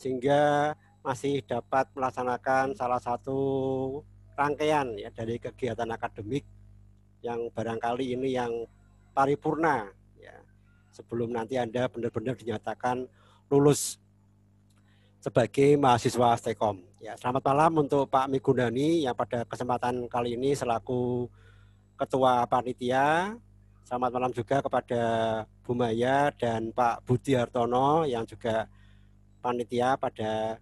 sehingga masih dapat melaksanakan salah satu rangkaian ya dari kegiatan akademik yang barangkali ini yang paripurna ya, sebelum nanti Anda benar-benar dinyatakan lulus sebagai mahasiswa Stekom. Ya, selamat malam untuk Pak Migundani yang pada kesempatan kali ini selaku Ketua Panitia. Selamat malam juga kepada Bu Maya dan Pak Budi Hartono yang juga panitia pada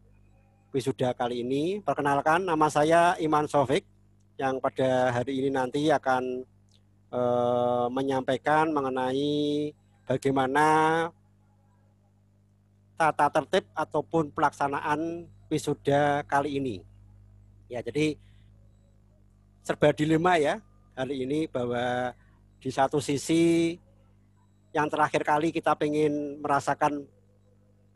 wisuda kali ini. Perkenalkan, nama saya Iman Sofik yang pada hari ini nanti akan menyampaikan mengenai bagaimana tata tertib ataupun pelaksanaan wisuda kali ini. Ya, jadi serba dilema ya hari ini, bahwa di satu sisi yang terakhir kali kita pengen merasakan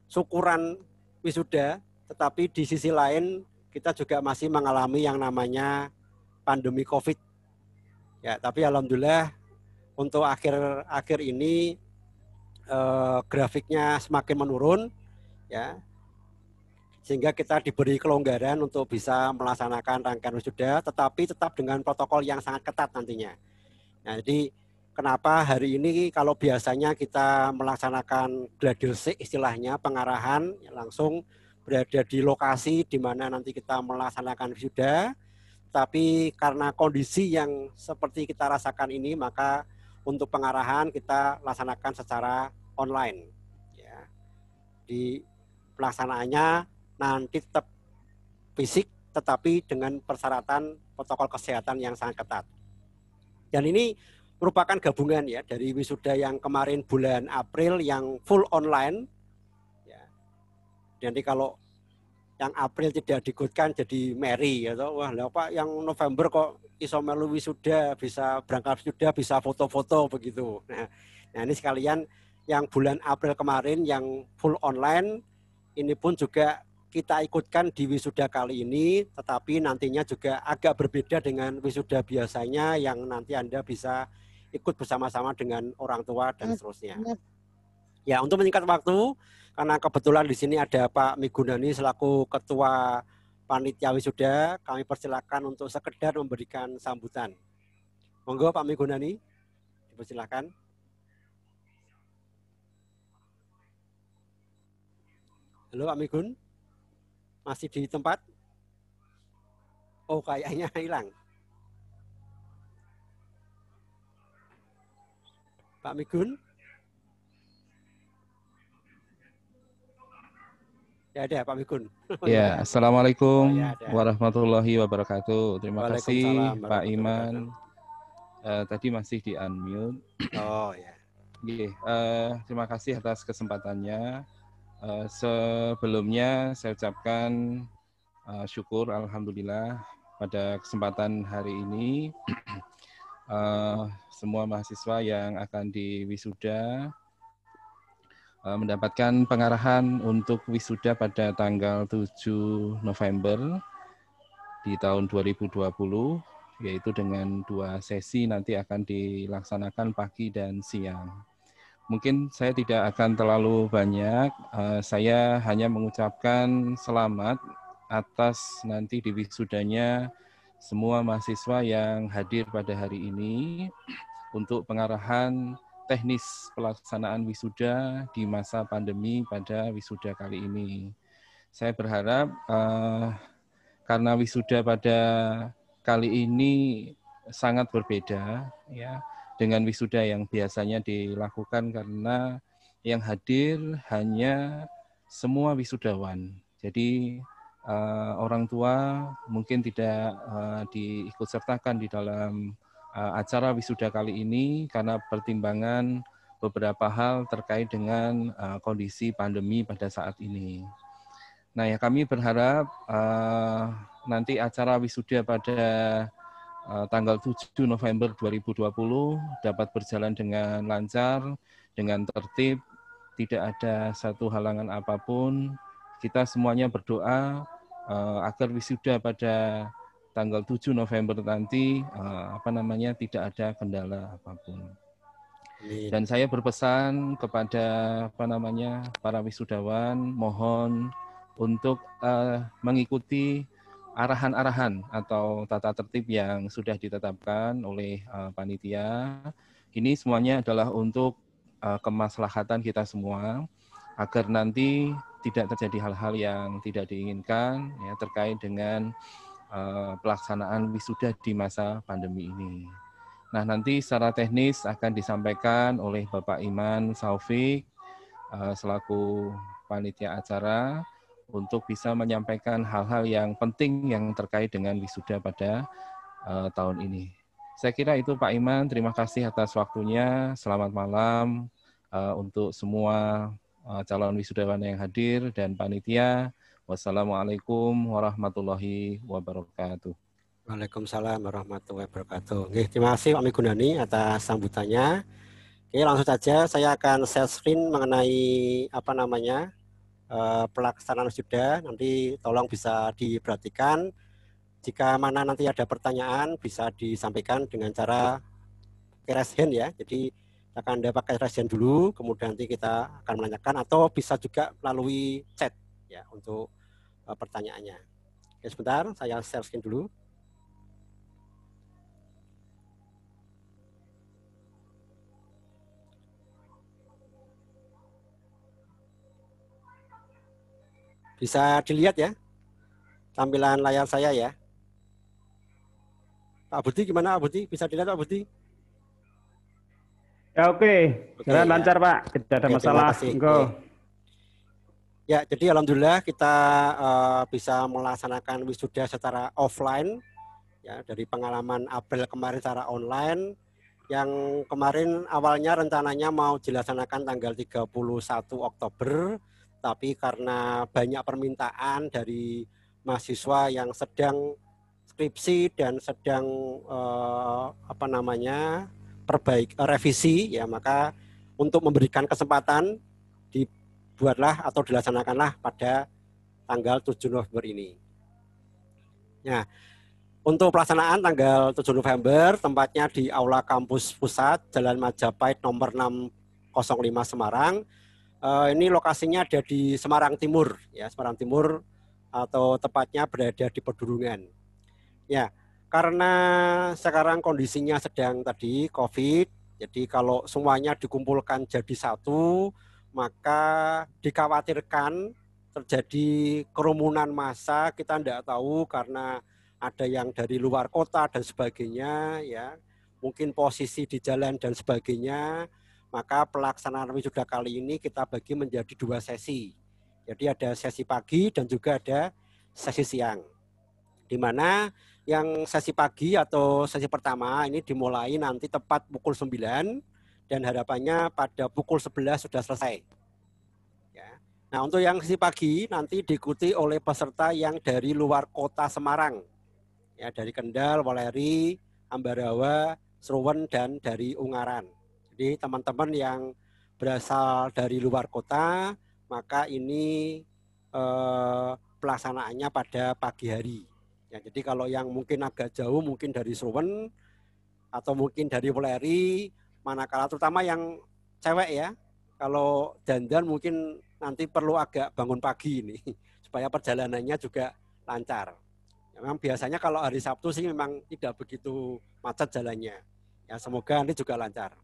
syukuran wisuda, tetapi di sisi lain kita juga masih mengalami yang namanya pandemi COVID. Ya, tapi alhamdulillah untuk akhir ini grafiknya semakin menurun ya, sehingga kita diberi kelonggaran untuk bisa melaksanakan rangkaian wisuda, tetapi tetap dengan protokol yang sangat ketat nantinya. Nah, jadi kenapa hari ini kalau biasanya kita melaksanakan gladiresik istilahnya, pengarahan langsung berada di lokasi di mana nanti kita melaksanakan wisuda, tapi karena kondisi yang seperti kita rasakan ini, maka untuk pengarahan kita laksanakan secara online. Ya. Di pelaksanaannya nanti tetap fisik, tetapi dengan persyaratan protokol kesehatan yang sangat ketat. Dan ini merupakan gabungan ya dari wisuda yang kemarin bulan April yang full online. Ya. Jadi kalau yang April tidak diikutkan jadi Mary ya, wah apa yang November kok iso melu wisuda, bisa berangkat wisuda, bisa foto-foto begitu. Nah ini sekalian yang bulan April kemarin yang full online ini pun juga kita ikutkan di wisuda kali ini, tetapi nantinya juga agak berbeda dengan wisuda biasanya yang nanti Anda bisa ikut bersama-sama dengan orang tua dan seterusnya. Ya, untuk menyingkat waktu, karena kebetulan di sini ada Pak Migundani selaku Ketua Panitia Wisuda, kami persilakan untuk sekedar memberikan sambutan. Monggo Pak Migundani, dipersilakan. Halo Pak Migun, masih di tempat? Oh, kayaknya hilang. Pak Migun? Ya ada Pak Migun. Oh, ya, Assalamualaikum warahmatullahi wabarakatuh. Terima kasih Pak Iman. Tadi masih di unmute. Oh ya. Terima kasih atas kesempatannya. Sebelumnya saya ucapkan syukur alhamdulillah pada kesempatan hari ini semua mahasiswa yang akan diwisuda mendapatkan pengarahan untuk wisuda pada tanggal 7 November di tahun 2020, yaitu dengan 2 sesi nanti akan dilaksanakan pagi dan siang. Mungkin saya tidak akan terlalu banyak, saya hanya mengucapkan selamat atas nanti di wisudanya semua mahasiswa yang hadir pada hari ini untuk pengarahan teknis pelaksanaan wisuda di masa pandemi pada wisuda kali ini. Saya berharap karena wisuda pada kali ini sangat berbeda ya dengan wisuda yang biasanya dilakukan, karena yang hadir hanya semua wisudawan. Jadi orang tua mungkin tidak diikut sertakan di dalam acara wisuda kali ini karena pertimbangan beberapa hal terkait dengan kondisi pandemi pada saat ini. Nah, ya kami berharap nanti acara wisuda pada tanggal 7 November 2020 dapat berjalan dengan lancar, dengan tertib, tidak ada satu halangan apapun. Kita semuanya berdoa agar wisuda pada tanggal 7 November nanti tidak ada kendala apapun. Dan saya berpesan kepada para wisudawan, mohon untuk mengikuti arahan-arahan atau tata tertib yang sudah ditetapkan oleh panitia. Ini semuanya adalah untuk kemaslahatan kita semua, agar nanti tidak terjadi hal-hal yang tidak diinginkan ya, terkait dengan pelaksanaan wisuda di masa pandemi ini. Nah, nanti secara teknis akan disampaikan oleh Bapak Iman Saufik selaku panitia acara untuk bisa menyampaikan hal-hal yang penting yang terkait dengan wisuda pada tahun ini. Saya kira itu Pak Iman, terima kasih atas waktunya. Selamat malam untuk semua calon wisudawan yang hadir dan panitia. Wassalamualaikum warahmatullahi wabarakatuh. Waalaikumsalam warahmatullahi wabarakatuh. Oke, terima kasih Pak Migunani atas sambutannya. Oke, langsung saja saya akan share screen mengenai pelaksanaan wisuda. Nanti tolong bisa diperhatikan. Jika mana nanti ada pertanyaan bisa disampaikan dengan cara raise hand ya. Jadi akan Anda pakai raise hand dulu, kemudian nanti kita akan menanyakan, atau bisa juga melalui chat ya untuk pertanyaannya. Oke, sebentar saya share screen dulu. Bisa dilihat ya tampilan layar saya ya. Pak Budi gimana Pak Budi? Bisa dilihat Pak Budi? Ya oke, jalan lancar ya. Pak, tidak ada masalah. Ya, jadi alhamdulillah kita bisa melaksanakan wisuda secara offline ya, dari pengalaman April kemarin secara online. Yang kemarin awalnya rencananya mau dilaksanakan tanggal 31 Oktober, tapi karena banyak permintaan dari mahasiswa yang sedang skripsi dan sedang revisi ya, maka untuk memberikan kesempatan dibuatlah atau dilaksanakanlah pada tanggal 7 November ini. Nah, untuk pelaksanaan tanggal 7 November, tempatnya di Aula Kampus Pusat, Jalan Majapahit nomor 605 Semarang. Ini lokasinya ada di Semarang Timur, ya, Semarang Timur, atau tepatnya berada di Pedurungan. Ya, karena sekarang kondisinya sedang tadi COVID, jadi kalau semuanya dikumpulkan jadi satu, maka dikhawatirkan terjadi kerumunan massa. Kita tidak tahu karena ada yang dari luar kota dan sebagainya, ya, mungkin posisi di jalan dan sebagainya. Maka pelaksanaan wisuda kali ini kita bagi menjadi 2 sesi. Jadi ada sesi pagi dan juga ada sesi siang. Di mana yang sesi pagi atau sesi pertama ini dimulai nanti tepat pukul 9 dan harapannya pada pukul 11 sudah selesai. Ya. Nah, untuk yang sesi pagi nanti diikuti oleh peserta yang dari luar kota Semarang. Ya, dari Kendal, Waleri, Ambarawa, Srowen, dan dari Ungaran. Jadi teman-teman yang berasal dari luar kota, maka ini pelaksanaannya pada pagi hari. Ya, jadi kalau yang mungkin agak jauh, mungkin dari Srowen atau mungkin dari Waleri, manakala terutama yang cewek ya, kalau dandan mungkin nanti perlu agak bangun pagi ini supaya perjalanannya juga lancar. Memang biasanya kalau hari Sabtu sih memang tidak begitu macet jalannya. Ya, semoga nanti juga lancar.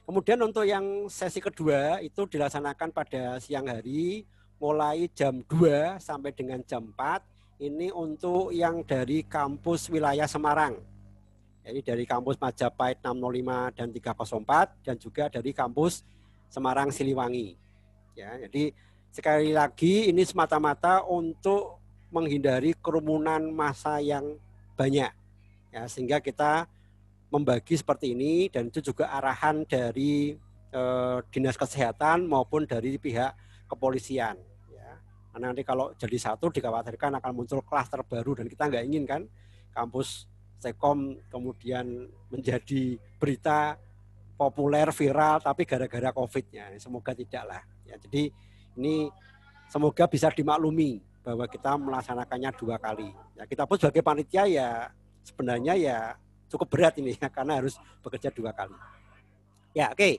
Kemudian untuk yang sesi kedua itu dilaksanakan pada siang hari mulai jam 2 sampai dengan jam 4. Ini untuk yang dari kampus wilayah Semarang. Jadi dari kampus Majapahit 605 dan 304 dan juga dari kampus Semarang Siliwangi. Ya, jadi sekali lagi ini semata-mata untuk menghindari kerumunan massa yang banyak. Ya, sehingga kita membagi seperti ini dan itu juga arahan dari Dinas Kesehatan maupun dari pihak kepolisian. Karena nanti kalau jadi satu dikhawatirkan akan muncul klaster baru dan kita nggak ingin kan kampus Sekom kemudian menjadi berita populer viral tapi gara-gara COVID-nya. Semoga tidak lah. Ya, jadi ini semoga bisa dimaklumi bahwa kita melaksanakannya 2 kali. Ya, kita pun sebagai panitia ya sebenarnya ya cukup berat ini ya karena harus bekerja 2 kali. Ya, oke.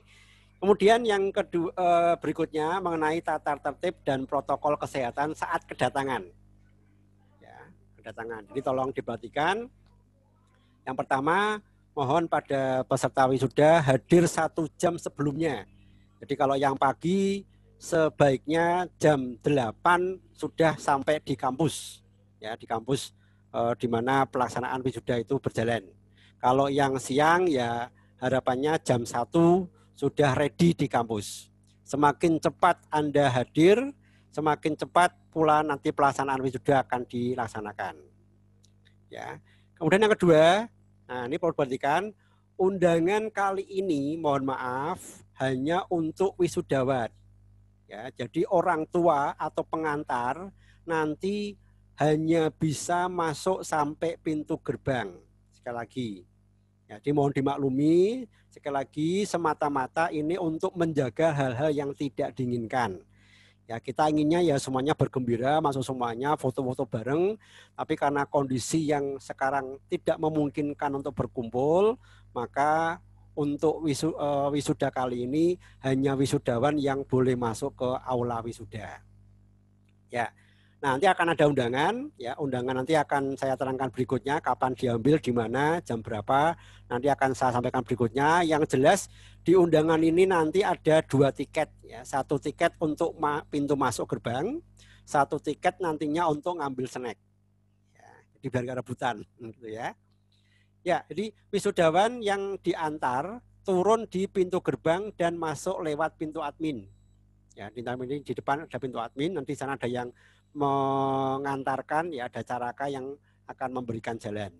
Kemudian yang kedua berikutnya mengenai tata tertib dan protokol kesehatan saat kedatangan. Ya, kedatangan. Jadi tolong diperhatikan. Yang pertama, mohon pada peserta wisuda hadir 1 jam sebelumnya. Jadi kalau yang pagi sebaiknya jam 8 sudah sampai di kampus. Ya, di kampus di mana pelaksanaan wisuda itu berjalan. Kalau yang siang ya harapannya jam 1 sudah ready di kampus. Semakin cepat Anda hadir, semakin cepat pula nanti pelaksanaan wisuda akan dilaksanakan. Ya. Kemudian yang kedua, nah ini perlu perhatikan, undangan kali ini mohon maaf hanya untuk wisudawan. Ya, jadi orang tua atau pengantar nanti hanya bisa masuk sampai pintu gerbang. Sekali lagi, jadi mohon dimaklumi, sekali lagi semata-mata ini untuk menjaga hal-hal yang tidak diinginkan. Ya, kita inginnya ya semuanya bergembira, masuk semuanya, foto-foto bareng. Tapi karena kondisi yang sekarang tidak memungkinkan untuk berkumpul, maka untuk wisuda kali ini hanya wisudawan yang boleh masuk ke aula wisuda. Ya, nah, nanti akan ada undangan. Ya, undangan nanti akan saya terangkan berikutnya, kapan diambil, di mana, jam berapa. Nanti akan saya sampaikan berikutnya. Yang jelas di undangan ini nanti ada 2 tiket. Ya, 1 tiket untuk pintu masuk gerbang, 1 tiket nantinya untuk ngambil snack. Ya, jadi biar gak rebutan, gitu ya. Ya, jadi wisudawan yang diantar turun di pintu gerbang dan masuk lewat pintu admin. Ya, di depan ada pintu admin, nanti sana ada yang mengantarkan, ya ada caraka yang akan memberikan jalan.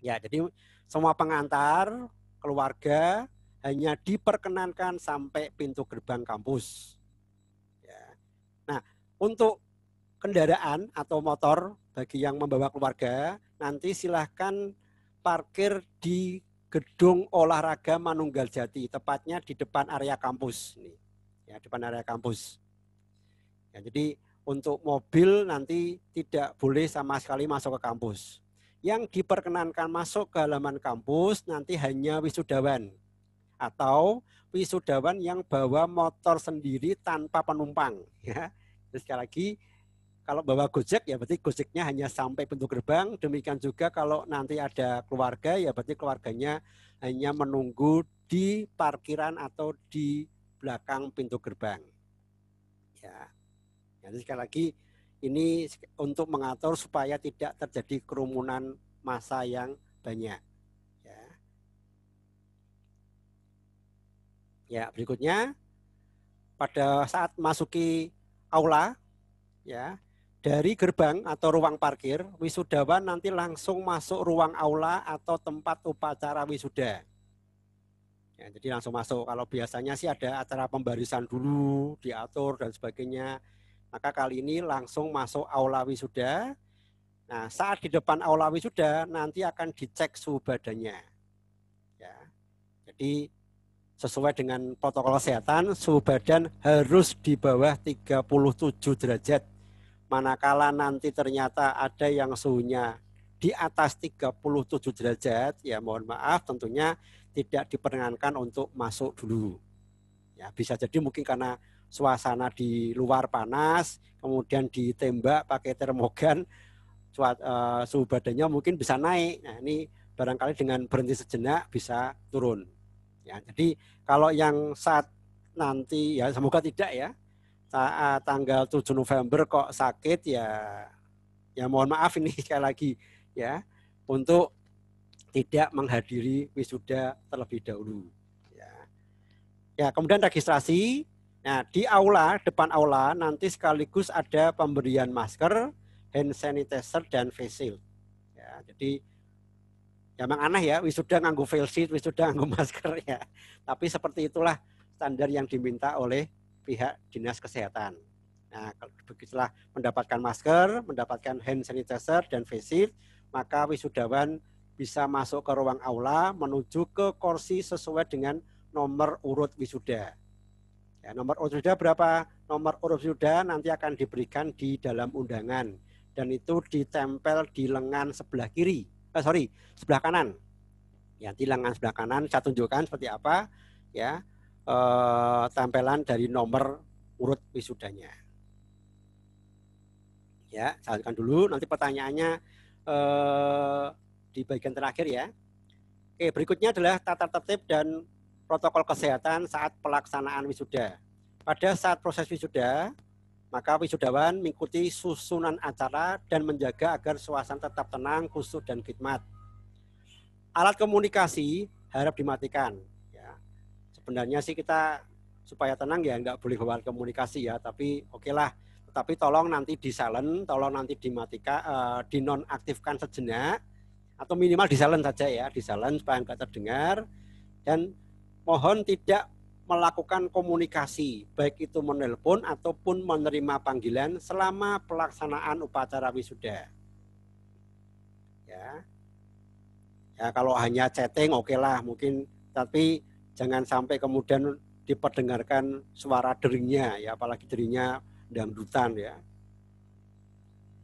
Ya, jadi semua pengantar, keluarga hanya diperkenankan sampai pintu gerbang kampus. Ya. Nah, untuk kendaraan atau motor bagi yang membawa keluarga, nanti silahkan parkir di gedung olahraga Manunggal Jati, tepatnya di depan area kampus. Ya, depan area kampus. Ya, jadi untuk mobil nanti tidak boleh sama sekali masuk ke kampus. Yang diperkenankan masuk ke halaman kampus nanti hanya wisudawan atau wisudawan yang bawa motor sendiri tanpa penumpang. Ya. Terus sekali lagi, kalau bawa Gojek ya berarti Gojeknya hanya sampai pintu gerbang. Demikian juga kalau nanti ada keluarga ya berarti keluarganya hanya menunggu di parkiran atau di belakang pintu gerbang. Ya. Jadi sekali lagi ini untuk mengatur supaya tidak terjadi kerumunan massa yang banyak. Ya, berikutnya pada saat masuki aula, ya dari gerbang atau ruang parkir, wisudawan nanti langsung masuk ruang aula atau tempat upacara wisuda. Ya, jadi langsung masuk. Kalau biasanya sih ada acara pembarisan dulu, diatur dan sebagainya. Maka kali ini langsung masuk aula wisuda. Nah, saat di depan aula wisuda nanti akan dicek suhu badannya. Ya. Jadi sesuai dengan protokol kesehatan, suhu badan harus di bawah 37 derajat. Manakala nanti ternyata ada yang suhunya di atas 37 derajat, ya mohon maaf tentunya tidak diperkenankan untuk masuk dulu. Ya, bisa jadi mungkin karena suasana di luar panas, kemudian ditembak pakai termogan, suhu badannya mungkin bisa naik. Nah, ini barangkali dengan berhenti sejenak bisa turun. Ya, jadi kalau yang saat nanti ya semoga tidak ya, saat tanggal 7 November kok sakit ya mohon maaf ini sekali lagi ya untuk tidak menghadiri wisuda terlebih dahulu. Ya, kemudian registrasi. Nah, di aula, depan aula nanti sekaligus ada pemberian masker, hand sanitizer dan face shield. Ya, jadi ya memang aneh ya, wisuda nganggo face shield, wisuda nganggo masker ya. Tapi seperti itulah standar yang diminta oleh pihak Dinas Kesehatan. Nah, kalau begitulah mendapatkan masker, mendapatkan hand sanitizer dan face shield, maka wisudawan bisa masuk ke ruang aula menuju ke kursi sesuai dengan nomor urut wisuda. Ya, nomor urut wisuda berapa? Nomor urut wisuda nanti akan diberikan di dalam undangan dan itu ditempel di lengan sebelah kiri. Sebelah kanan. Ya, di lengan sebelah kanan saya tunjukkan seperti apa. Ya, tempelan dari nomor urut wisudanya. Ya, saya lanjutkan dulu. Nanti pertanyaannya di bagian terakhir ya. Oke, berikutnya adalah tata tertib dan protokol kesehatan saat pelaksanaan wisuda. Pada saat proses wisuda, maka wisudawan mengikuti susunan acara dan menjaga agar suasana tetap tenang, khusyuk, dan khidmat. Alat komunikasi harap dimatikan. Ya. Sebenarnya sih kita supaya tenang ya nggak boleh bawa komunikasi ya, tapi oke lah. Tapi tolong nanti di silent, tolong nanti dimatikan, dinonaktifkan sejenak, atau minimal di silent saja ya, di silent supaya nggak terdengar. Dan mohon tidak melakukan komunikasi, baik itu menelpon ataupun menerima panggilan selama pelaksanaan upacara wisuda. Ya, ya kalau hanya chatting oke lah mungkin, tapi jangan sampai kemudian diperdengarkan suara deringnya ya, apalagi deringnya dangdutan ya.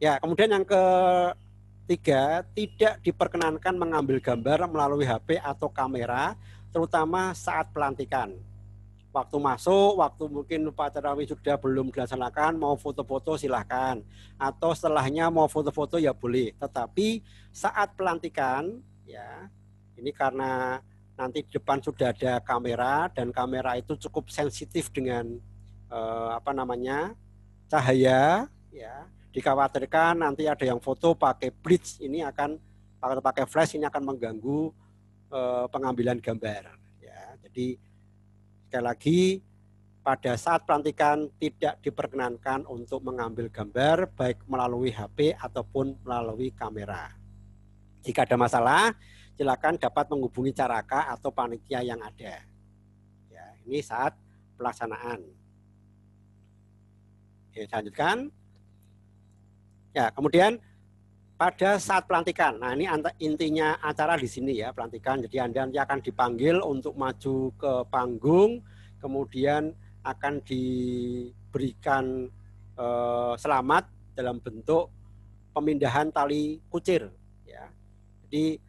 Ya, kemudian yang ketiga, tidak diperkenankan mengambil gambar melalui HP atau kamera, terutama saat pelantikan. Waktu masuk, waktu mungkin upacara wisuda belum dilaksanakan, mau foto-foto silahkan. Atau setelahnya mau foto-foto ya boleh. Tetapi saat pelantikan, ya ini karena nanti di depan sudah ada kamera dan kamera itu cukup sensitif dengan cahaya, ya dikhawatirkan nanti ada yang foto pakai blitz ini akan pakai flash ini akan mengganggu pengambilan gambar. Ya, jadi sekali lagi pada saat pelantikan tidak diperkenankan untuk mengambil gambar baik melalui HP ataupun melalui kamera. Jika ada masalah, silakan dapat menghubungi Caraka atau panitia yang ada. Ya, ini saat pelaksanaan. Oke, saya lanjutkan. Ya, kemudian pada saat pelantikan, nah ini intinya acara di sini ya, pelantikan. Jadi Anda nanti akan dipanggil untuk maju ke panggung, kemudian akan diberikan selamat dalam bentuk pemindahan tali kucir. Ya. Jadi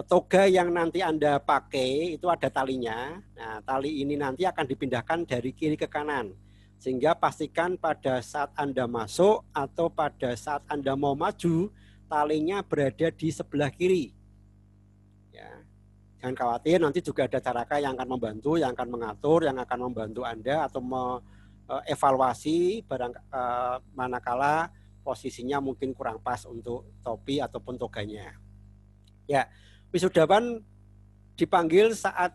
toga yang nanti Anda pakai itu ada talinya. Nah, tali ini nanti akan dipindahkan dari kiri ke kanan. Sehingga pastikan pada saat Anda masuk atau pada saat Anda mau maju, talinya berada di sebelah kiri. Ya. Jangan khawatir, nanti juga ada Caraka yang akan membantu, yang akan mengatur, yang akan membantu Anda atau mengevaluasi manakala posisinya mungkin kurang pas untuk topi ataupun toganya. Ya, wisudawan dipanggil saat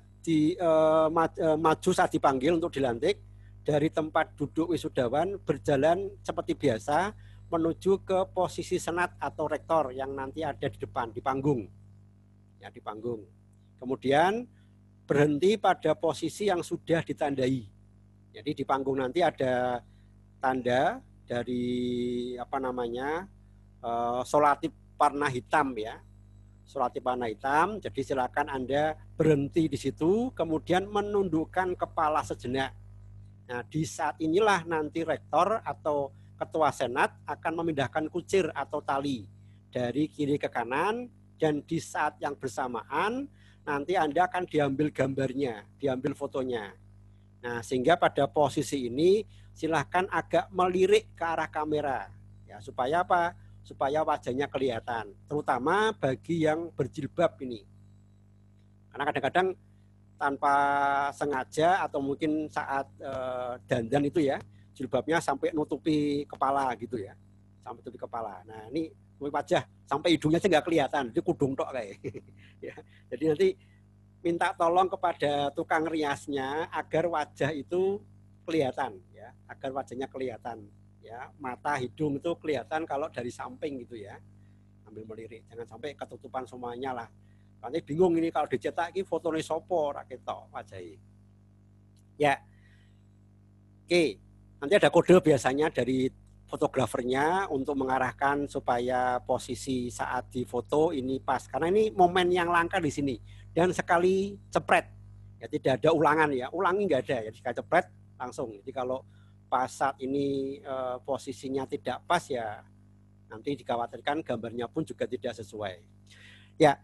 maju saat dipanggil untuk dilantik. Dari tempat duduk wisudawan berjalan seperti biasa menuju ke posisi senat atau rektor yang nanti ada di depan, di panggung. Ya, di panggung. Kemudian berhenti pada posisi yang sudah ditandai. Jadi di panggung nanti ada tanda dari solatip warna hitam ya. Solatip warna hitam, jadi silakan Anda berhenti di situ, kemudian menundukkan kepala sejenak. Nah, di saat inilah nanti rektor atau ketua senat akan memindahkan kucir atau tali dari kiri ke kanan, dan di saat yang bersamaan nanti Anda akan diambil gambarnya, diambil fotonya. Nah, sehingga pada posisi ini silahkan agak melirik ke arah kamera. Ya, supaya apa? Supaya wajahnya kelihatan, terutama bagi yang berjilbab ini. Karena kadang-kadang tanpa sengaja atau mungkin saat dandan itu ya, jilbabnya sampai nutupi kepala gitu ya, sampai tutupi kepala. Nah ini wajah sampai hidungnya sih nggak kelihatan, jadi kudung tok kayak. Ya, jadi nanti minta tolong kepada tukang riasnya agar wajah itu kelihatan ya, agar wajahnya kelihatan ya, mata hidung itu kelihatan kalau dari samping gitu ya, ambil melirik, jangan sampai ketutupan semuanya lah. Nanti bingung ini kalau dicetak ini fotonya sopo raketo wajahnya. Ya. Oke, nanti ada kode biasanya dari fotografernya untuk mengarahkan supaya posisi saat difoto ini pas. Karena ini momen yang langka di sini dan sekali cepret. Ya tidak ada ulangan ya. Ulangi nggak ada ya, sekali cepret langsung. Jadi kalau pas saat ini posisinya tidak pas ya nanti dikhawatirkan gambarnya pun juga tidak sesuai. Ya.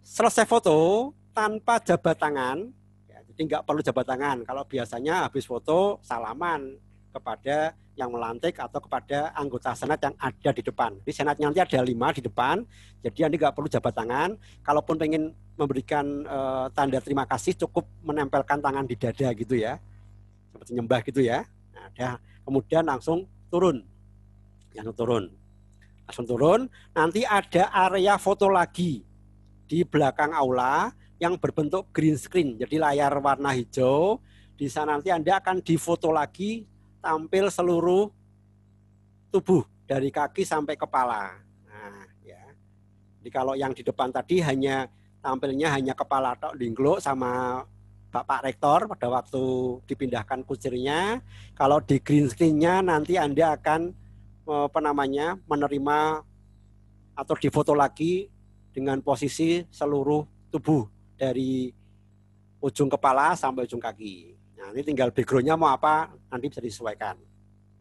Selesai foto tanpa jabat tangan, ya, Jadi nggak perlu jabat tangan. Kalau biasanya habis foto salaman kepada yang melantik atau kepada anggota senat yang ada di depan. Di senatnya nanti ada 5 di depan, jadi Anda nggak perlu jabat tangan. Kalaupun pengen memberikan tanda terima kasih, cukup menempelkan tangan di dada gitu ya, seperti nyembah gitu ya. Nah, kemudian langsung turun, langsung turun. Nanti ada area foto lagi di belakang aula yang berbentuk green screen, jadi layar warna hijau. Di sana nanti Anda akan difoto lagi, tampil seluruh tubuh dari kaki sampai kepala. Nah, ya. Jadi kalau yang di depan tadi tampilnya hanya kepala tok dingkluk sama Bapak Rektor pada waktu dipindahkan kusirnya. Kalau di green screen-nya nanti Anda akan menerima atau difoto lagi dengan posisi seluruh tubuh dari ujung kepala sampai ujung kaki. Nah, ini tinggal background-nya mau apa nanti bisa disesuaikan.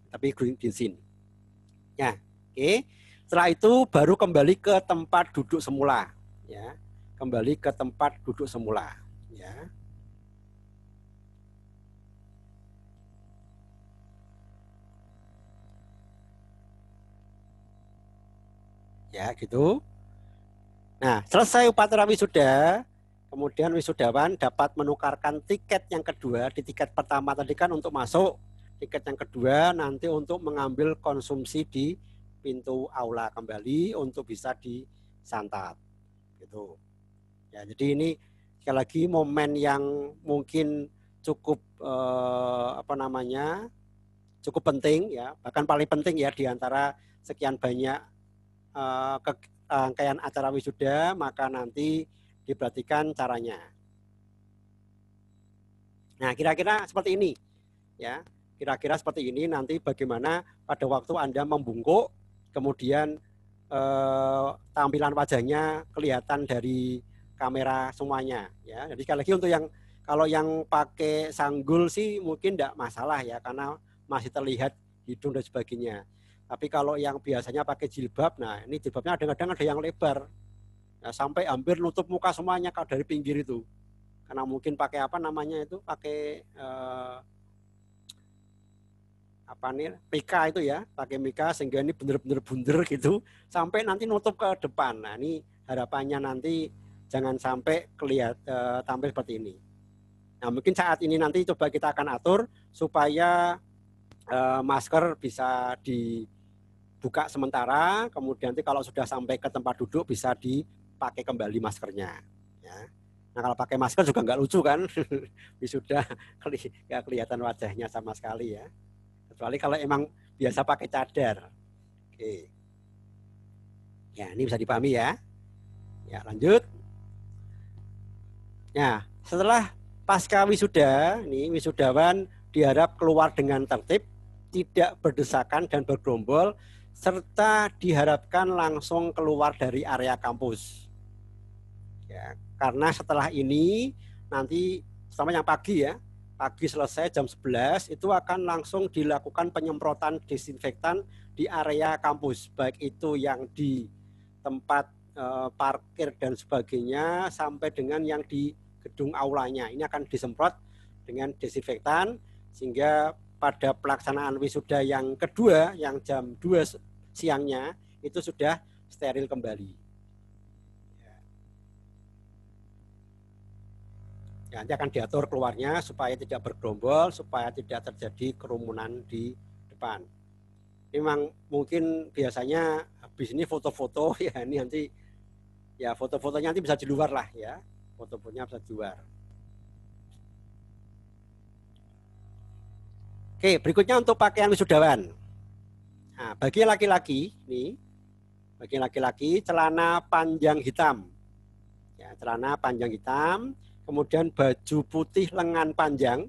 Tapi green scene. Ya, oke. Setelah itu baru kembali ke tempat duduk semula, ya. Kembali ke tempat duduk semula, ya. Ya, gitu. Nah, selesai upacara wisuda, kemudian wisudawan dapat menukarkan tiket yang kedua. Di tiket pertama tadi kan untuk masuk, tiket yang kedua nanti untuk mengambil konsumsi di pintu aula kembali untuk bisa disantap. Gitu. Ya, jadi ini sekali lagi momen yang mungkin cukup cukup penting ya, bahkan paling penting ya di antara sekian banyak rangkaian acara wisuda, maka nanti diperhatikan caranya. Nah, kira-kira seperti ini ya. Kira-kira seperti ini nanti bagaimana pada waktu Anda membungkuk, kemudian tampilan wajahnya kelihatan dari kamera semuanya ya. Jadi sekali lagi untuk yang kalau yang pakai sanggul sih mungkin tidak masalah ya, karena masih terlihat hidung dan sebagainya. Tapi kalau yang biasanya pakai jilbab, nah ini jilbabnya kadang-kadang ada yang lebar ya, sampai hampir nutup muka semuanya kalau dari pinggir itu. Karena mungkin pakai pakai mika itu ya, pakai mika sehingga ini benar-benar bunder gitu sampai nanti nutup ke depan. Nah, ini harapannya nanti jangan sampai tampil seperti ini. Nah, mungkin saat ini nanti coba kita akan atur supaya masker bisa dibuka sementara, kemudian nanti kalau sudah sampai ke tempat duduk bisa dipakai kembali maskernya. Ya. Nah, kalau pakai masker juga nggak lucu kan, sudah nggak kelihatan wajahnya sama sekali ya. Kecuali kalau emang biasa pakai cadar. Oke. Ya, ini bisa dipahami ya. Ya, lanjut. Nah, setelah pasca wisuda, ini wisudawan diharap keluar dengan tertib, tidak berdesakan dan bergerombol, serta diharapkan langsung keluar dari area kampus. Ya, karena setelah ini nanti sama yang pagi ya, pagi selesai jam 11 itu akan langsung dilakukan penyemprotan desinfektan di area kampus, baik itu yang di tempat parkir dan sebagainya sampai dengan yang di gedung aulanya. Ini akan disemprot dengan desinfektan sehingga pada pelaksanaan wisuda yang kedua yang jam 2 siangnya itu sudah steril kembali. Ya, nanti akan diatur keluarnya supaya tidak bergerombol, supaya tidak terjadi kerumunan di depan. Memang mungkin biasanya habis ini foto-foto ya, ini nanti ya foto-fotonya nanti bisa di luar lah ya, foto-fotonya bisa di luar. Oke, berikutnya untuk pakaian wisudawan. Nah, bagi laki-laki nih, bagi laki-laki celana panjang hitam, ya celana panjang hitam. Kemudian baju putih lengan panjang,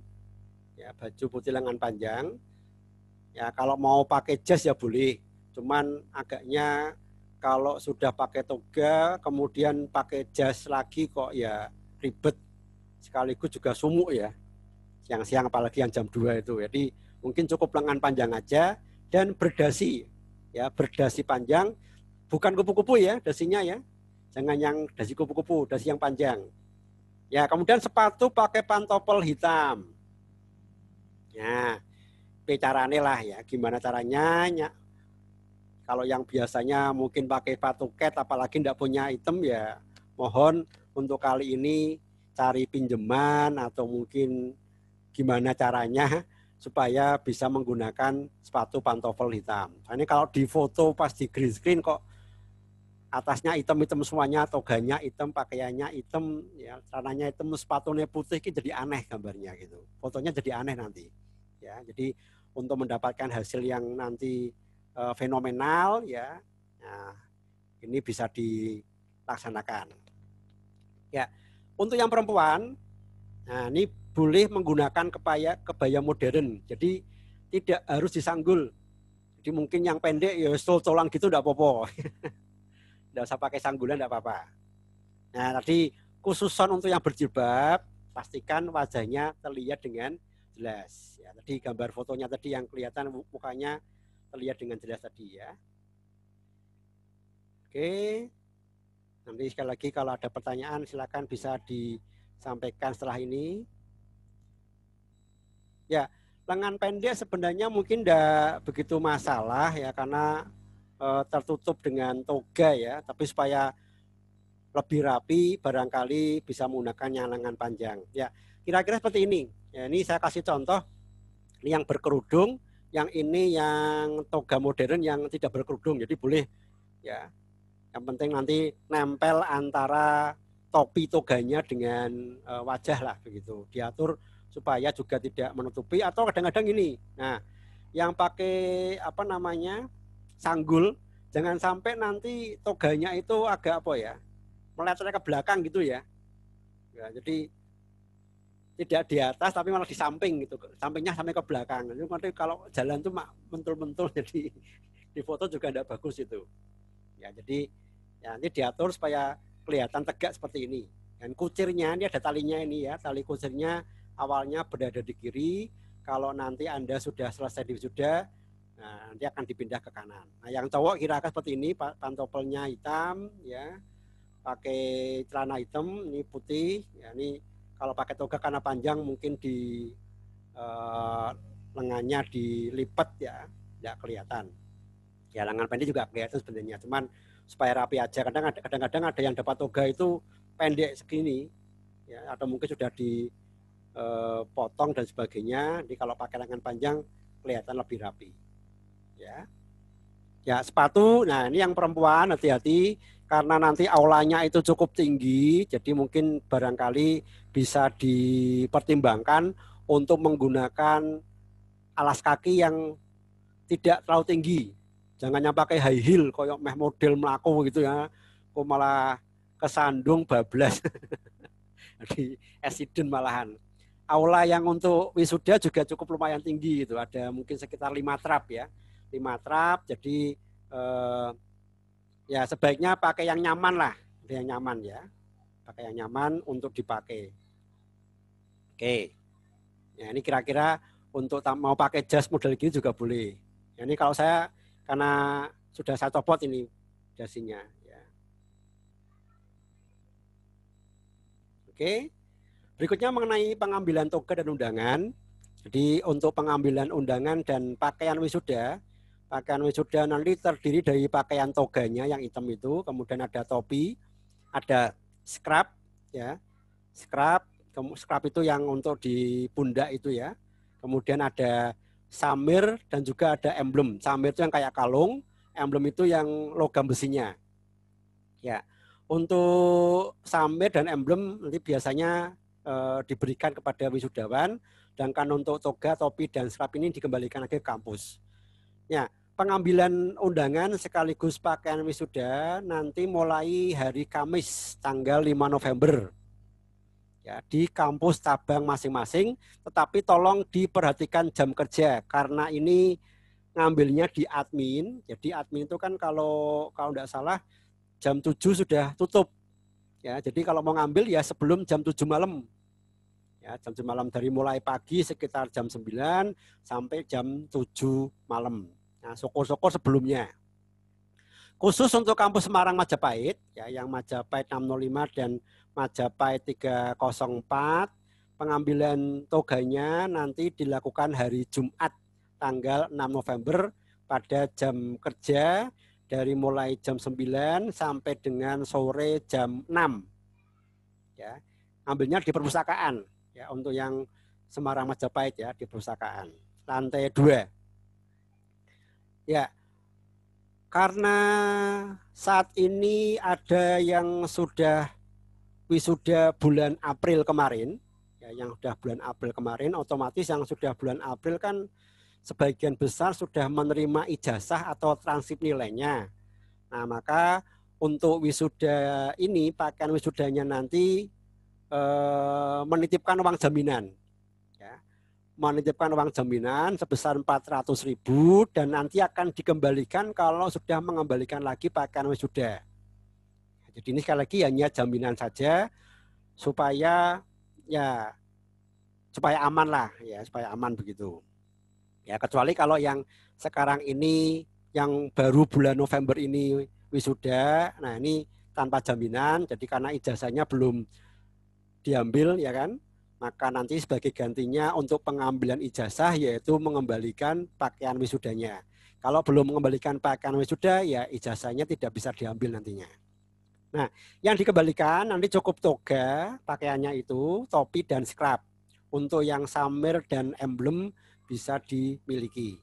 ya baju putih lengan panjang. Ya kalau mau pakai jas ya boleh, cuman agaknya kalau sudah pakai toga kemudian pakai jas lagi kok ya ribet, sekaligus juga sumuk ya. Siang-siang apalagi yang jam 2 itu. Jadi mungkin cukup lengan panjang aja dan berdasi, ya berdasi panjang, bukan kupu-kupu ya dasinya ya, jangan yang dasi kupu-kupu, dasi yang panjang. Ya, kemudian sepatu pakai pantopel hitam. Nah, caranya lah ya, gimana caranya? Kalau yang biasanya mungkin pakai sepatu cat, apalagi tidak punya item ya, mohon untuk kali ini cari pinjaman atau mungkin gimana caranya supaya bisa menggunakan sepatu pantofel hitam. Ini kalau di foto pas di green screen kok atasnya hitam-hitam semuanya, toganya hitam, pakaiannya hitam, ya celananya hitam, sepatunya putih, itu jadi aneh gambarnya gitu. Fotonya jadi aneh nanti. Ya, jadi untuk mendapatkan hasil yang nanti fenomenal ya, nah, ini bisa dilaksanakan. Ya, untuk yang perempuan, nah ini boleh menggunakan kebaya modern. Jadi tidak harus disanggul. Jadi mungkin yang pendek ya col-colan gitu enggak apa-apa. Enggak usah pakai sanggulan enggak apa-apa. Nah, tadi khususan untuk yang berjilbab, pastikan wajahnya terlihat dengan jelas. Ya, tadi gambar fotonya tadi yang kelihatan mukanya terlihat dengan jelas tadi ya. Oke. Nanti sekali lagi kalau ada pertanyaan silakan bisa disampaikan setelah ini. Ya, lengan pendek sebenarnya mungkin tidak begitu masalah ya karena tertutup dengan toga ya, tapi supaya lebih rapi barangkali bisa menggunakan yang lengan panjang. Ya, kira-kira seperti ini. Ya, ini saya kasih contoh ini yang berkerudung, yang ini yang toga modern yang tidak berkerudung. Jadi boleh ya. Yang penting nanti nempel antara topi toganya dengan wajah lah begitu. Diatur supaya juga tidak menutupi atau kadang-kadang ini. Nah, yang pakai apa namanya? Sanggul, jangan sampai nanti toganya itu agak apa ya? Meleset ke belakang gitu ya. Ya, jadi tidak di atas tapi malah di samping gitu. Sampingnya sampai ke belakang. Jadi nanti kalau jalan tuh mentul-mentul jadi di foto juga tidak bagus itu. Ya, jadi ya, ini diatur supaya kelihatan tegak seperti ini. Dan kucirnya ini ada talinya ini ya, tali kucirnya awalnya berada di kiri. Kalau nanti Anda sudah selesai di wisuda, nah, nanti akan dipindah ke kanan. Nah, yang cowok kira-kira seperti ini, pantopelnya hitam, ya, pakai celana hitam, ini putih. Ya, ini kalau pakai toga karena panjang mungkin di lengannya dilipat ya, tidak kelihatan. Ya, lengan pendek juga kelihatan sebenarnya, cuman supaya rapi aja. Kadang-kadang ada yang dapat toga itu pendek segini, ya, atau mungkin sudah dipotong dan sebagainya. Jadi kalau pakai lengan panjang kelihatan lebih rapi. Ya, ya sepatu. Nah ini yang perempuan hati-hati karena nanti aulanya itu cukup tinggi. Jadi mungkin barangkali bisa dipertimbangkan untuk menggunakan alas kaki yang tidak terlalu tinggi. Jangan yang pakai high heel koyok meh model melaku gitu ya. Kok malah kesandung bablas. Jadi accident malahan. Aula yang untuk wisuda juga cukup lumayan tinggi gitu. Ada mungkin sekitar 5 trap ya. 5 trap. Jadi ya sebaiknya pakai yang nyaman lah. Yang nyaman ya. Pakai yang nyaman untuk dipakai. Oke. Ya, ini kira-kira untuk mau pakai jas model gini juga boleh. Ya, ini kalau saya karena sudah saya copot ini dasinya. Ya. Oke. Berikutnya mengenai pengambilan toga dan undangan. Jadi untuk pengambilan undangan dan pakaian wisuda nanti terdiri dari pakaian toganya yang hitam itu, kemudian ada topi, ada scrap, ya, scrap itu yang untuk di pundak itu ya. Kemudian ada samir dan juga ada emblem. Samir itu yang kayak kalung, emblem itu yang logam besinya. Ya, untuk samir dan emblem nanti biasanya diberikan kepada wisudawan, sedangkan untuk toga, topi dan scrap ini dikembalikan lagi ke kampus. Ya, pengambilan undangan sekaligus pakaian wisuda nanti mulai hari Kamis tanggal 5 November. Ya, di kampus cabang masing-masing, tetapi tolong diperhatikan jam kerja karena ini ngambilnya di admin. Jadi admin itu kan kalau tidak salah jam 7 sudah tutup. Ya, jadi kalau mau ngambil ya sebelum jam 7 malam. Ya, jam 7 malam dari mulai pagi sekitar jam 9 sampai jam 7 malam. Nah, syukur-syukur sebelumnya. khusus untuk kampus Semarang Majapahit, ya, yang Majapahit 605 dan Majapahit 304, pengambilan toganya nanti dilakukan hari Jumat tanggal 6 November pada jam kerja dari mulai jam 9 sampai dengan sore jam 6. Ya, ambilnya di perpustakaan, ya, untuk yang Semarang Majapahit, ya, di perpustakaan lantai 2. Ya, karena saat ini ada yang sudah wisuda bulan April kemarin, ya, yang sudah bulan April kemarin, otomatis yang sudah bulan April kan sebagian besar sudah menerima ijazah atau transkrip nilainya. Nah, maka untuk wisuda ini, pakaian wisudanya nanti menitipkan uang jaminan, ya, menitipkan uang jaminan sebesar 400.000 dan nanti akan dikembalikan kalau sudah mengembalikan lagi pakaian wisuda. Jadi ini sekali lagi hanya jaminan saja supaya aman lah, ya, supaya aman begitu. Ya, kecuali kalau yang sekarang ini yang baru bulan November ini wisuda, nah ini tanpa jaminan, jadi karena ijazahnya belum diambil, ya kan, maka nanti sebagai gantinya untuk pengambilan ijazah yaitu mengembalikan pakaian wisudanya. Kalau belum mengembalikan pakaian wisuda, ya ijazahnya tidak bisa diambil nantinya. Nah, yang dikembalikan nanti cukup toga, pakaiannya itu, topi dan scrap. Untuk yang samir dan emblem bisa dimiliki.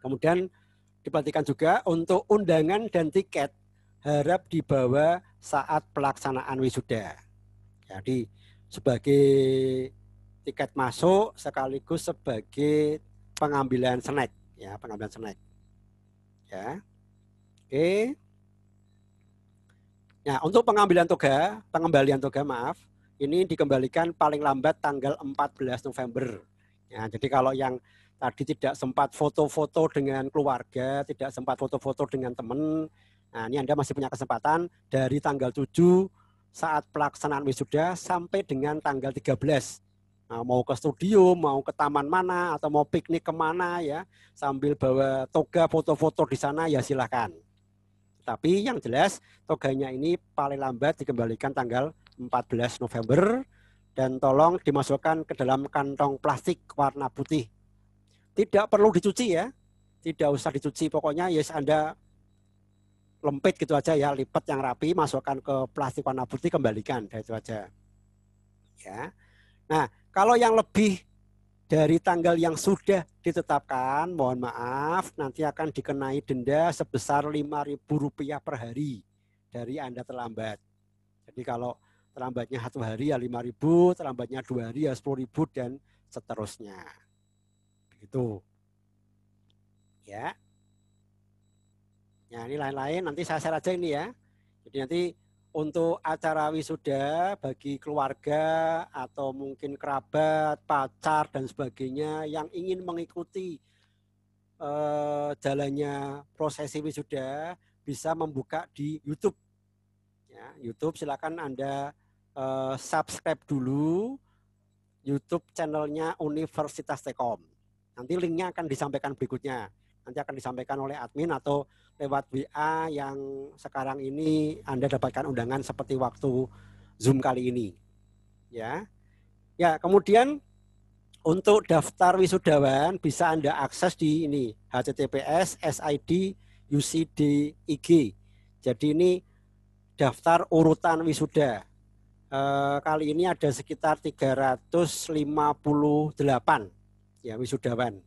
Kemudian diperhatikan juga untuk undangan dan tiket harap dibawa saat pelaksanaan wisuda. Jadi sebagai tiket masuk sekaligus sebagai pengambilan snack, ya, pengambilan snack. Ya. Oke. Nah, untuk pengembalian toga, maaf, ini dikembalikan paling lambat tanggal 14 November. Ya, jadi kalau yang tadi tidak sempat foto-foto dengan keluarga, tidak sempat foto-foto dengan teman, nah ini Anda masih punya kesempatan dari tanggal 7 saat pelaksanaan wisuda sampai dengan tanggal 13. Nah, mau ke studio, mau ke taman mana, atau mau piknik kemana, ya, sambil bawa toga foto-foto di sana, ya silahkan. Tapi yang jelas toganya ini paling lambat dikembalikan tanggal 14 November dan tolong dimasukkan ke dalam kantong plastik warna putih. Tidak perlu dicuci, ya. Tidak usah dicuci, pokoknya yes Anda lempit gitu aja, ya, lipat yang rapi, masukkan ke plastik warna putih, kembalikan, itu aja. Ya. Nah, kalau yang lebih dari tanggal yang sudah ditetapkan, mohon maaf, nanti akan dikenai denda sebesar Rp5.000 per hari dari Anda terlambat. Jadi kalau terlambatnya 1 hari ya 5.000, terlambatnya 2 hari ya 10.000 dan seterusnya. Begitu. Ya. Ya, ini lain-lain nanti saya share aja ini, ya. Jadi nanti untuk acara wisuda bagi keluarga atau mungkin kerabat, pacar dan sebagainya yang ingin mengikuti jalannya prosesi wisuda bisa membuka di YouTube. Ya, YouTube silakan Anda subscribe dulu YouTube channelnya Universitas Telkom. Nanti linknya akan disampaikan berikutnya. Nanti akan disampaikan oleh admin atau lewat WA yang sekarang ini Anda dapatkan undangan seperti waktu Zoom kali ini. Ya. Ya, kemudian untuk daftar wisudawan bisa Anda akses di ini https://sid/ucdig. Jadi ini daftar urutan wisuda. Kali ini ada sekitar 358 ya wisudawan.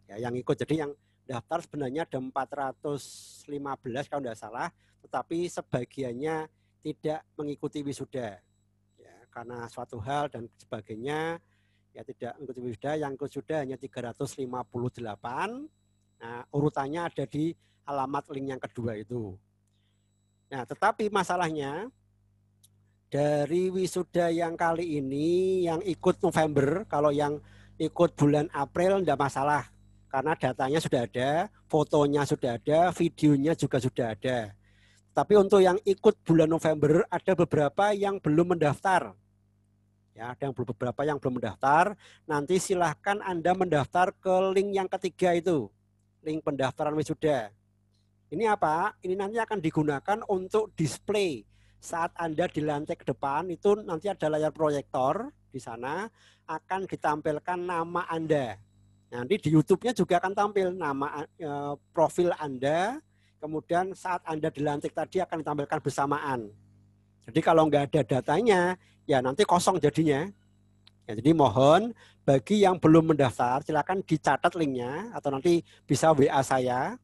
Ya, yang ikut, jadi yang daftar sebenarnya ada 415 kalau tidak salah, tetapi sebagiannya tidak mengikuti wisuda, ya, karena suatu hal dan sebagainya, ya tidak mengikuti wisuda. Yang ikut sudah hanya 358. Nah, urutannya ada di alamat link yang kedua itu. Nah, tetapi masalahnya dari wisuda yang kali ini yang ikut November, kalau yang ikut bulan April tidak masalah. Karena datanya sudah ada, fotonya sudah ada, videonya juga sudah ada. Tapi untuk yang ikut bulan November ada beberapa yang belum mendaftar. Ya, ada beberapa yang belum mendaftar. Nanti silahkan Anda mendaftar ke link yang ketiga itu, link pendaftaran wisuda. Ini apa? Ini nanti akan digunakan untuk display. Saat Anda di lantai ke depan itu nanti ada layar proyektor di sana, akan ditampilkan nama Anda. Nanti di YouTube-nya juga akan tampil nama profil Anda, kemudian saat Anda dilantik tadi akan ditampilkan bersamaan. Jadi kalau nggak ada datanya, ya nanti kosong jadinya. Ya, jadi mohon bagi yang belum mendaftar, silakan dicatat linknya atau nanti bisa WA saya.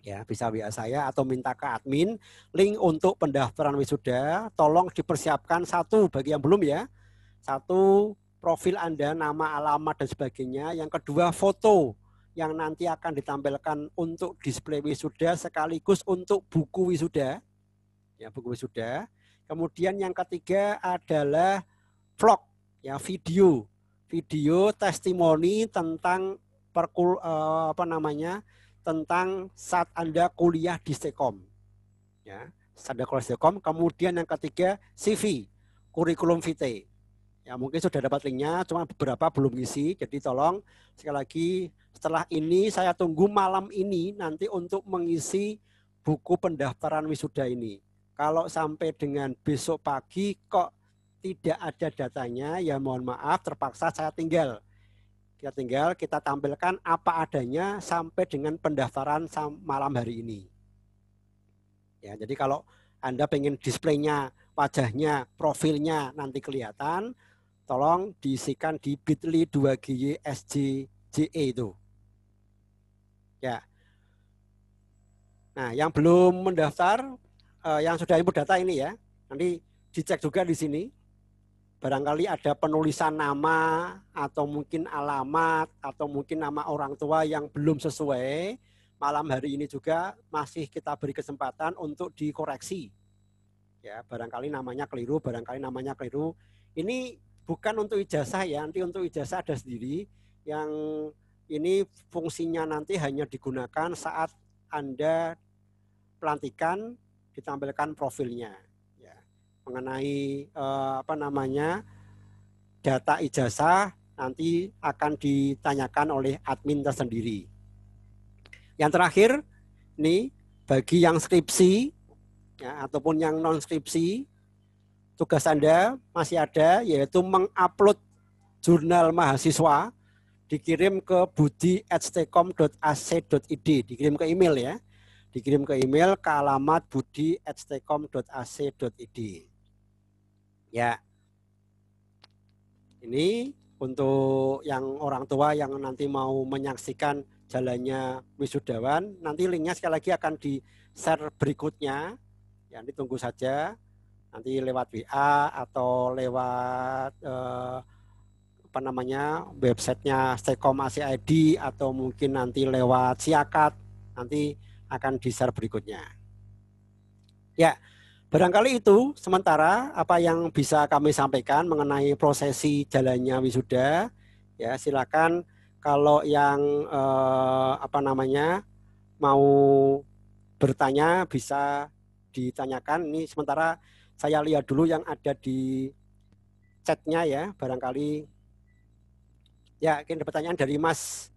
Ya, bisa WA saya atau minta ke admin link untuk pendaftaran wisuda. Tolong dipersiapkan satu bagi yang belum ya. Satu, profil Anda, nama, alamat dan sebagainya. Yang kedua, foto yang nanti akan ditampilkan untuk display wisuda sekaligus untuk buku wisuda. Ya, buku wisuda. Kemudian yang ketiga adalah vlog, ya, video testimoni tentang tentang saat Anda kuliah di Stekom. Ya, saat Anda kuliah di Stekom. Kemudian yang ketiga CV, kurikulum vitae. Ya, mungkin sudah dapat linknya, cuma beberapa belum ngisi. Jadi tolong sekali lagi setelah ini saya tunggu malam ini nanti untuk mengisi buku pendaftaran wisuda ini. Kalau sampai dengan besok pagi kok tidak ada datanya, ya mohon maaf terpaksa saya tinggal. Kita tampilkan apa adanya sampai dengan pendaftaran malam hari ini. Ya, jadi kalau Anda pengen displaynya, wajahnya, profilnya nanti kelihatan, tolong diisikan di bit.ly 2GY/SJJE itu. Ya. Nah, yang belum mendaftar, yang sudah input data ini ya, nanti dicek juga di sini. Barangkali ada penulisan nama atau mungkin alamat atau mungkin nama orang tua yang belum sesuai. Malam hari ini juga masih kita beri kesempatan untuk dikoreksi. Ya, barangkali namanya keliru, Ini bukan untuk ijazah ya, nanti untuk ijazah ada sendiri. Yang ini fungsinya nanti hanya digunakan saat Anda pelantikan ditampilkan profilnya. Mengenai data ijazah nanti akan ditanyakan oleh admin tersendiri. Yang terakhir, ini bagi yang skripsi ya, ataupun yang non skripsi, tugas Anda masih ada, yaitu mengupload jurnal mahasiswa, dikirim ke budi@stekom.ac.id, dikirim ke email ya, dikirim ke email ke alamat budi@stekom.ac.id. Ya, ini untuk yang orang tua yang nanti mau menyaksikan jalannya wisudawan, nanti linknya sekali lagi akan di-share berikutnya. Ya, nanti tunggu saja, nanti lewat WA atau lewat websitenya Stekom AC.id atau mungkin nanti lewat Siakat, nanti akan di-share berikutnya. Ya. Barangkali itu sementara apa yang bisa kami sampaikan mengenai prosesi jalannya wisuda. Ya, silakan kalau yang mau bertanya bisa ditanyakan. Ini sementara saya lihat dulu yang ada di chatnya ya, barangkali. Ya, ini pertanyaan dari Mas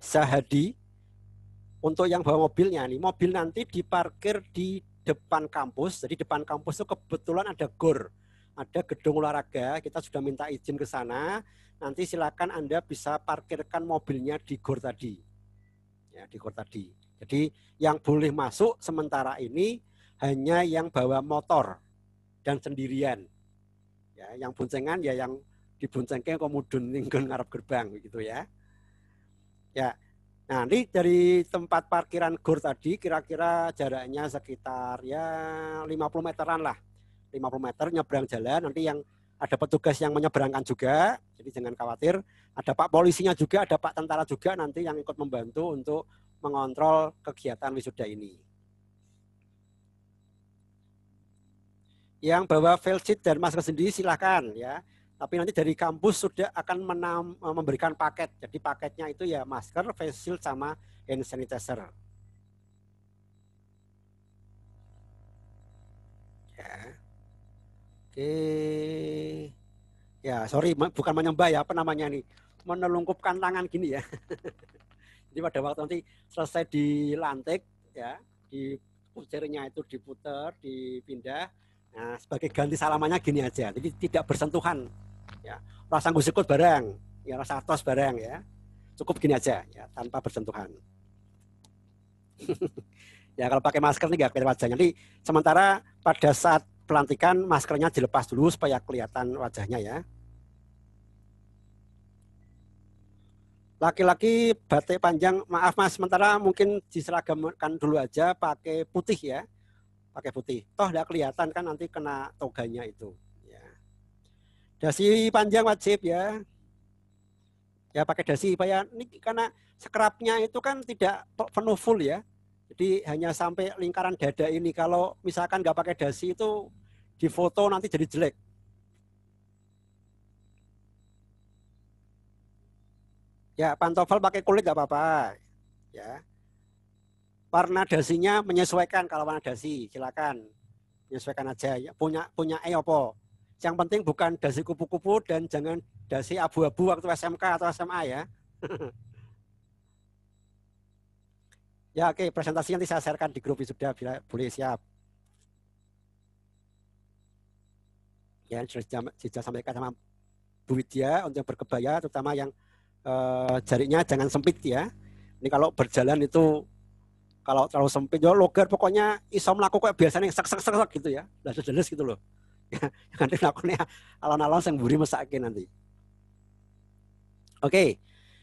Zahadi. Untuk yang bawa mobilnya nih, mobil nanti diparkir di depan kampus. Jadi depan kampus itu kebetulan ada GOR, ada gedung olahraga. Kita sudah minta izin ke sana. Nanti silakan Anda bisa parkirkan mobilnya di GOR tadi. Ya, di GOR tadi. Jadi yang boleh masuk sementara ini hanya yang bawa motor dan sendirian. Ya, yang boncengan ya yang diboncengke komudun ninggon ngarep gerbang gitu ya. Ya. Nah, ini dari tempat parkiran GOR tadi kira-kira jaraknya sekitar ya 50 meteran lah. 50 meter nyebrang jalan, nanti yang ada petugas yang menyeberangkan juga, jadi jangan khawatir. Ada Pak polisinya juga, ada Pak tentara juga nanti yang ikut membantu untuk mengontrol kegiatan wisuda ini. Yang bawa face shield dan masker sendiri silakan ya. Tapi nanti dari kampus sudah akan memberikan paket. Jadi paketnya itu ya masker, face shield, sama hand sanitizer. Ya. Oke. Ya, sorry, bukan menyembah ya, apa namanya nih? Menelungkupkan tangan gini ya. Jadi pada waktu nanti selesai dilantik, ya, di kucirnya itu diputar, dipindah. Nah, sebagai ganti salamannya gini aja, jadi tidak bersentuhan. Ya, rasa ngusikut barang, ya rasa tos barang ya, cukup gini aja, ya tanpa bersentuhan. Ya kalau pakai masker nih nggak kelihatan wajahnya. Jadi sementara pada saat pelantikan maskernya dilepas dulu supaya kelihatan wajahnya ya. Laki-laki batik panjang, maaf mas, sementara mungkin diseragamkan dulu aja pakai putih ya, pakai putih. Toh nggak kelihatan kan nanti kena toganya itu. Ya. Dasi panjang wajib ya, ya pakai dasi. Supaya ini karena scrubnya itu kan tidak penuh full ya, jadi hanya sampai lingkaran dada ini. Kalau misalkan nggak pakai dasi itu di foto nanti jadi jelek. Ya pantofel pakai kulit nggak apa-apa. Ya. Warna dasinya menyesuaikan, kalau warna dasi silakan menyesuaikan aja. Ya, punya apa. Yang penting bukan dasi kupu-kupu dan jangan dasi abu-abu waktu SMK atau SMA ya. Ya oke, presentasi nanti saya sharekan di grup sudah boleh siap. Ya sudah sampaikan sama Bu Widya untuk yang berkebaya, terutama yang jaringnya jangan sempit ya. Ini kalau berjalan itu kalau terlalu sempit, ya logar pokoknya iso melaku kayak biasanya sak gitu ya, jelas gitu loh. Ya, nanti lakukannya alon-alon yang buri mesake nanti. Oke,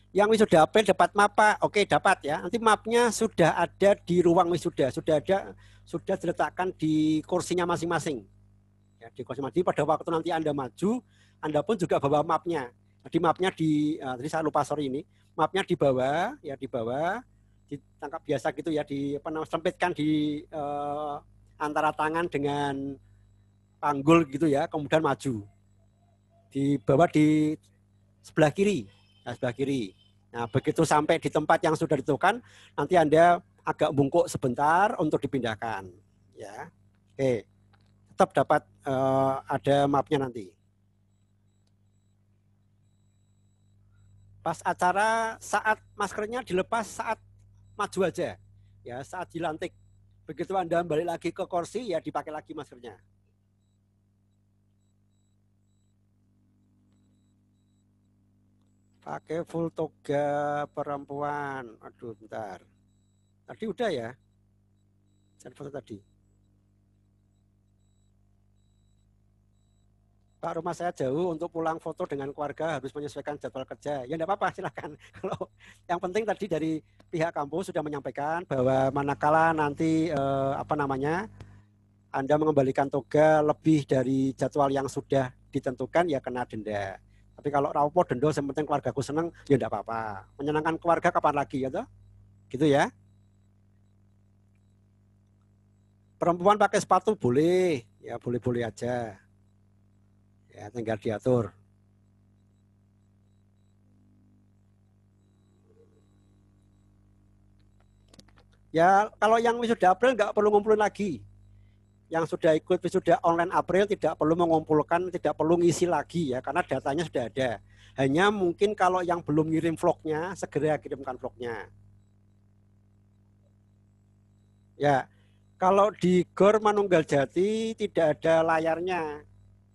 yang wisuda April dapat map Pak? Oke dapat ya. Nanti mapnya sudah ada di ruang wisuda, sudah diletakkan di kursinya masing-masing. Ya, di kursi masing-masing. Pada waktu nanti Anda maju, Anda pun juga bawa mapnya. Jadi mapnya tadi saya lupa sorry ini, mapnya di bawah ya, di bawah. Ditangkap biasa gitu ya, sempitkan di antara tangan dengan panggul gitu ya, kemudian maju. Di bawah di sebelah kiri. Nah, sebelah kiri. Nah, begitu sampai di tempat yang sudah ditentukan, nanti Anda agak bungkuk sebentar untuk dipindahkan. Ya, oke. Tetap dapat ada mapnya nanti. Pas acara saat maskernya dilepas saat maju aja, ya saat dilantik. Begitu Anda balik lagi ke kursi, ya dipakai lagi maskernya. Pakai full toga perempuan. Aduh, bentar. Tadi udah ya? Saya foto tadi. Pak, rumah saya jauh, untuk pulang foto dengan keluarga harus menyesuaikan jadwal kerja. Ya enggak apa-apa, silakan. Kalau yang penting tadi dari pihak kampus sudah menyampaikan bahwa manakala nanti Anda mengembalikan toga lebih dari jadwal yang sudah ditentukan, ya kena denda. Tapi kalau rapopo denda, yang penting keluargaku senang, ya enggak apa-apa. Menyenangkan keluarga kapan lagi ya toh? Gitu ya. Perempuan pakai sepatu boleh, ya boleh-boleh aja. Ya, tinggal diatur. Ya, kalau yang wisuda April nggak perlu ngumpulin lagi. Yang sudah ikut wisuda online April tidak perlu mengumpulkan, tidak perlu ngisi lagi ya, karena datanya sudah ada. Hanya mungkin kalau yang belum ngirim vlognya, segera kirimkan vlognya. Ya, kalau di Gor Manunggal Jati tidak ada layarnya,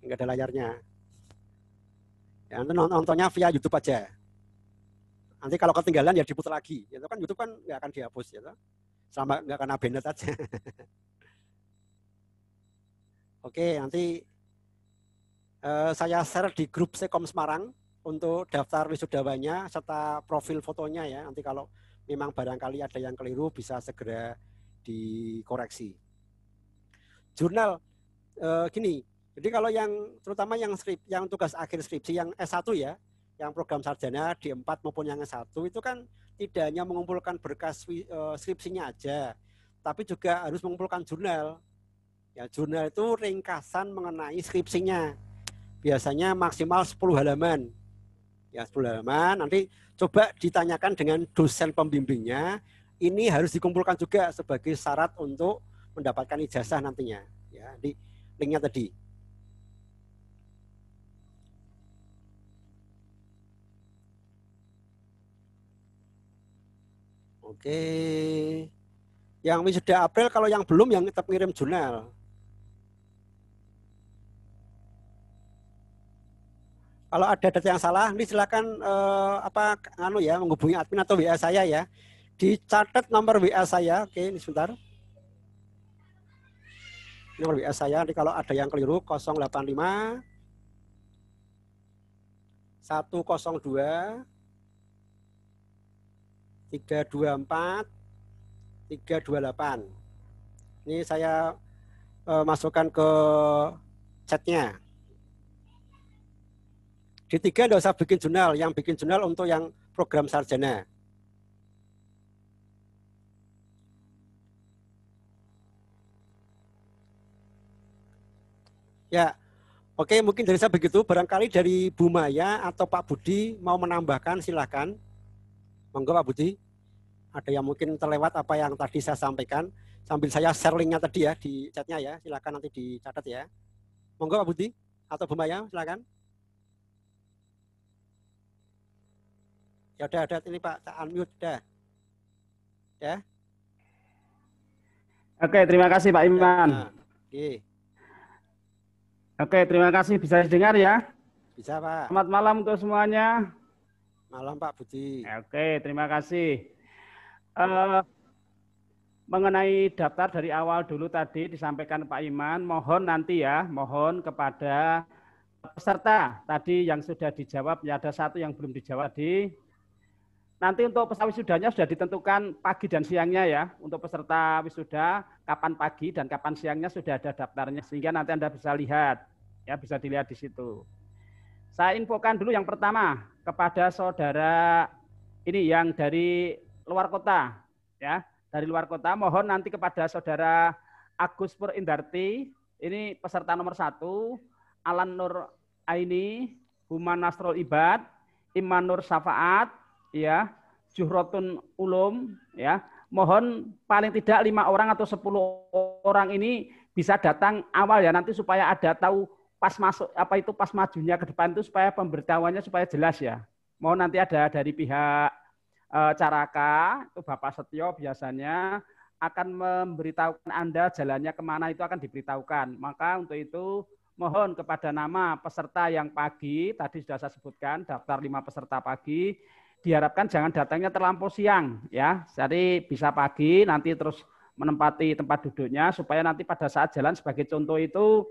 nggak ada layarnya. Ya, nontonnya via YouTube aja. Nanti kalau ketinggalan ya diputar lagi. Itu kan YouTube kan nggak akan dihapus ya, sama nggak kena banned aja. Oke, nanti saya share di grup Sekom Semarang untuk daftar wisudawanya serta profil fotonya ya. Nanti kalau memang barangkali ada yang keliru bisa segera dikoreksi. Jurnal gini. Jadi kalau yang terutama yang tugas akhir skripsi yang S1 ya, yang program sarjana D4 maupun yang S1 itu kan tidak hanya mengumpulkan berkas skripsinya aja, tapi juga harus mengumpulkan jurnal. Ya, jurnal itu ringkasan mengenai skripsinya. Biasanya maksimal 10 halaman. Ya, 10 halaman. Nanti coba ditanyakan dengan dosen pembimbingnya. Ini harus dikumpulkan juga sebagai syarat untuk mendapatkan ijazah nantinya. Ya, di linknya tadi. Oke. Yang wisuda April, kalau yang belum yang tetap ngirim jurnal. Kalau ada data yang salah, ini silakan menghubungi admin atau WA saya ya. Dicatat nomor WA saya. Oke, ini sebentar. Nomor WA saya, nanti kalau ada yang keliru 085 102 324 328. Ini saya masukkan ke chatnya. Di 3 nggak usah bikin jurnal, yang bikin jurnal untuk yang program sarjana. Ya, oke, mungkin dari saya begitu. Barangkali dari Bu Maya atau Pak Budi mau menambahkan, silakan. Monggo Pak Budi. Ada yang mungkin terlewat apa yang tadi saya sampaikan. Sambil saya share linknya tadi ya di chatnya ya. Silakan nanti dicatat ya. Monggo Pak Budi atau Bu Maya, silakan. Ya udah ini Pak, tak unmute dah. Ya. Oke, terima kasih Pak Iman. Ya, oke. Oke, terima kasih. Bisa didengar ya? Bisa Pak. Selamat malam untuk semuanya. Malam Pak Budi. Oke, terima kasih. Mengenai daftar dari awal dulu tadi disampaikan Pak Iman, mohon nanti ya, mohon kepada peserta tadi yang sudah dijawab, ya ada satu yang belum dijawab nanti untuk peserta wisudanya sudah ditentukan pagi dan siangnya ya. Untuk peserta wisuda kapan pagi dan kapan siangnya sudah ada daftarnya sehingga nanti Anda bisa lihat ya, bisa dilihat di situ. Saya infokan dulu yang pertama kepada saudara ini yang dari luar kota ya. Dari luar kota mohon nanti kepada saudara Agus Pur Indarti, ini peserta nomor 1, Alan Nur Aini, Human Nasrul Ibad, Iman Nur Syafaat, ya, Juhrotun Ulum, ya, mohon paling tidak 5 orang atau 10 orang ini bisa datang awal ya, nanti supaya ada tahu pas masuk apa itu pas majunya ke depan itu supaya pemberitahuannya supaya jelas ya. Mohon nanti ada dari pihak Caraka, itu Bapak Setio biasanya akan memberitahukan Anda jalannya kemana itu akan diberitahukan. Maka untuk itu mohon kepada nama peserta yang pagi, tadi sudah saya sebutkan, daftar 5 peserta pagi, diharapkan jangan datangnya terlampau siang ya. Jadi bisa pagi nanti terus menempati tempat duduknya supaya nanti pada saat jalan sebagai contoh itu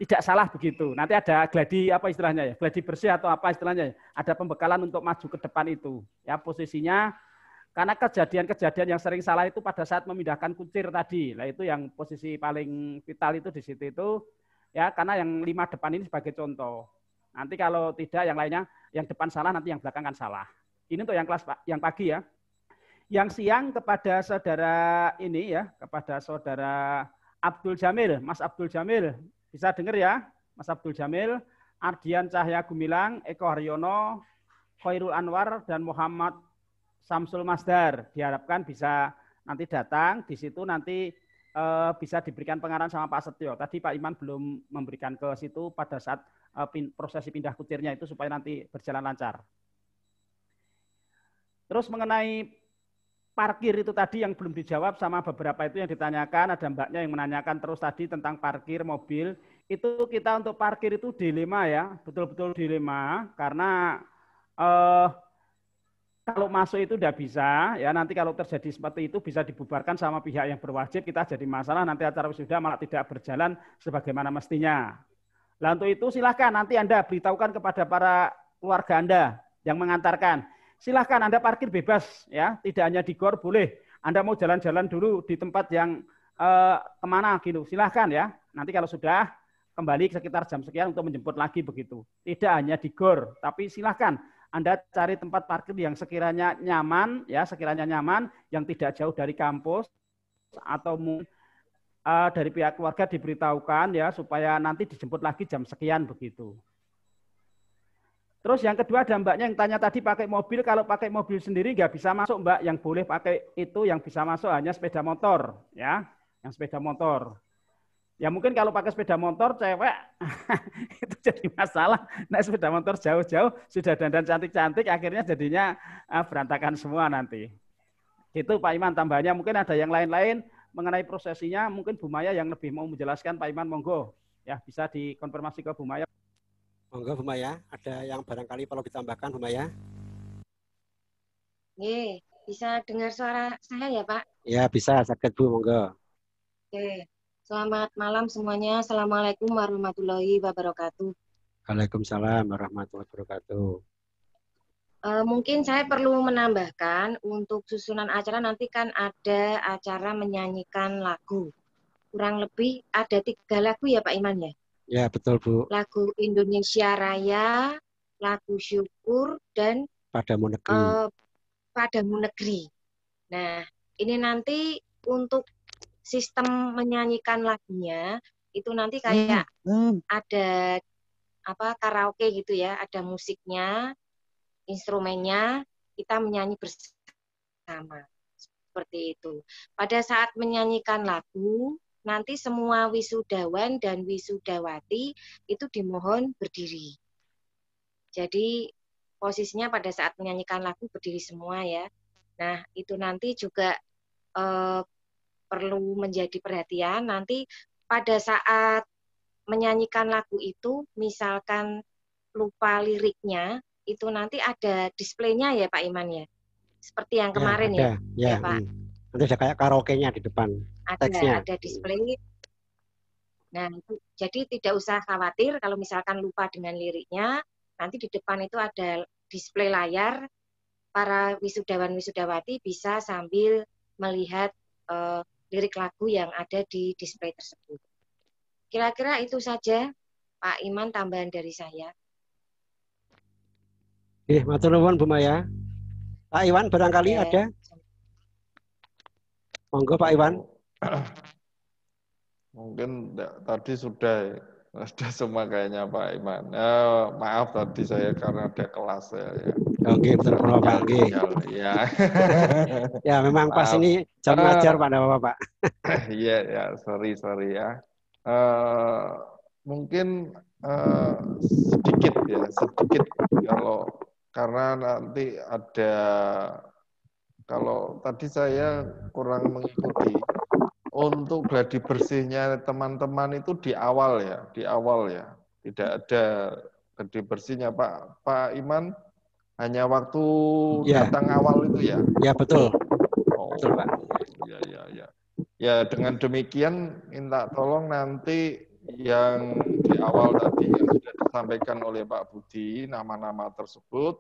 tidak salah begitu. Nanti ada gladi apa istilahnya ya, gladi bersih atau apa istilahnya ya. Ada pembekalan untuk maju ke depan itu. Ya posisinya karena kejadian-kejadian yang sering salah itu pada saat memindahkan kuncir tadi. Nah itu yang posisi paling vital itu di situ itu ya karena yang 5 depan ini sebagai contoh. Nanti kalau tidak yang lainnya yang depan salah nanti yang belakang kan salah. Ini untuk yang kelas yang pagi ya. Yang siang kepada saudara ini ya, kepada saudara Abdul Jamil, Mas Abdul Jamil. Bisa dengar ya, Mas Abdul Jamil, Ardian Cahya Gumilang, Eko Haryono, Khairul Anwar, dan Muhammad Samsul Masdar. Diharapkan bisa nanti datang, di situ nanti bisa diberikan pengarahan sama Pak Setio. Tadi Pak Iman belum memberikan ke situ pada saat prosesi pindah kutirnya itu supaya nanti berjalan lancar. Terus mengenai parkir itu tadi yang belum dijawab sama beberapa itu yang ditanyakan, ada mbaknya yang menanyakan terus tadi tentang parkir mobil. Itu kita untuk parkir itu dilema ya, betul-betul dilema karena kalau masuk itu udah bisa, ya nanti kalau terjadi seperti itu bisa dibubarkan sama pihak yang berwajib, kita jadi masalah nanti acara wisuda malah tidak berjalan sebagaimana mestinya. Nah untuk itu silahkan nanti Anda beritahukan kepada para keluarga Anda yang mengantarkan. Silahkan Anda parkir bebas, ya, tidak hanya di GOR boleh. Anda mau jalan-jalan dulu di tempat yang kemana gitu, silahkan ya. Nanti kalau sudah kembali sekitar jam sekian untuk menjemput lagi begitu. Tidak hanya di GOR, tapi silahkan Anda cari tempat parkir yang sekiranya nyaman, ya, sekiranya nyaman, yang tidak jauh dari kampus atau dari pihak keluarga diberitahukan ya supaya nanti dijemput lagi jam sekian begitu. Terus yang kedua ada mbaknya yang tanya tadi pakai mobil, kalau pakai mobil sendiri nggak bisa masuk mbak, yang boleh pakai itu yang bisa masuk hanya sepeda motor, ya, yang sepeda motor. Ya mungkin kalau pakai sepeda motor cewek itu jadi masalah, naik sepeda motor jauh-jauh sudah dandan cantik-cantik, akhirnya jadinya berantakan semua nanti. Gitu Pak Iman tambahnya. Mungkin ada yang lain-lain mengenai prosesinya, mungkin Bu Maya yang lebih mau menjelaskan. Pak Iman, monggo. Ya, bisa dikonfirmasi ke Bu Maya. Monggo Bu Maya, ada yang barangkali perlu ditambahkan Bu Maya? Bisa dengar suara saya ya Pak? Ya, bisa, sakit Bu, monggo. Selamat malam semuanya. Assalamualaikum warahmatullahi wabarakatuh. Waalaikumsalam warahmatullahi wabarakatuh. Mungkin saya perlu menambahkan untuk susunan acara nanti kan ada acara menyanyikan lagu. Kurang lebih ada 3 lagu ya Pak Iman ya? Ya, betul Bu. Lagu Indonesia Raya, lagu Syukur, dan Padamu Negeri. Padamu Negeri. Nah, ini nanti untuk sistem menyanyikan lagunya itu nanti kayak ada karaoke gitu ya, ada musiknya, instrumennya, kita menyanyi bersama. Seperti itu. Pada saat menyanyikan lagu, nanti semua wisudawan dan wisudawati itu dimohon berdiri. Jadi posisinya pada saat menyanyikan lagu berdiri semua ya. Nah, itu nanti juga perlu menjadi perhatian. Nanti pada saat menyanyikan lagu itu, misalkan lupa liriknya, itu nanti ada displaynya ya Pak Iman ya? Seperti yang kemarin ada, ya Pak? Nanti ada kayak karaoke-nya di depan teksnya. Ada display. Nah, itu, jadi tidak usah khawatir kalau misalkan lupa dengan liriknya, nanti di depan itu ada display layar, para wisudawan-wisudawati bisa sambil melihat lirik lagu yang ada di display tersebut. Kira-kira itu saja, Pak Iman, tambahan dari saya. Matur nuwun Bu Maya. Pak Iwan barangkali ada? Monggo Pak Iwan. Mungkin tadi sudah semua kayaknya Pak Iman. Maaf tadi saya karena ada kelas ya. Oke, betul Pak. Ya. Ya, memang pas ini jam ngajar Pak Bapak. Iya ya, sorry ya. Mungkin sedikit kalau karena nanti ada, kalau tadi saya kurang mengikuti untuk gladi bersihnya teman-teman itu di awal ya, tidak ada gladi bersihnya Pak Iman, hanya waktu datang awal itu ya. Ya betul. Betul Pak. Ya dengan demikian minta tolong nanti yang di awal tadi yang sudah disampaikan oleh Pak Budi, nama-nama tersebut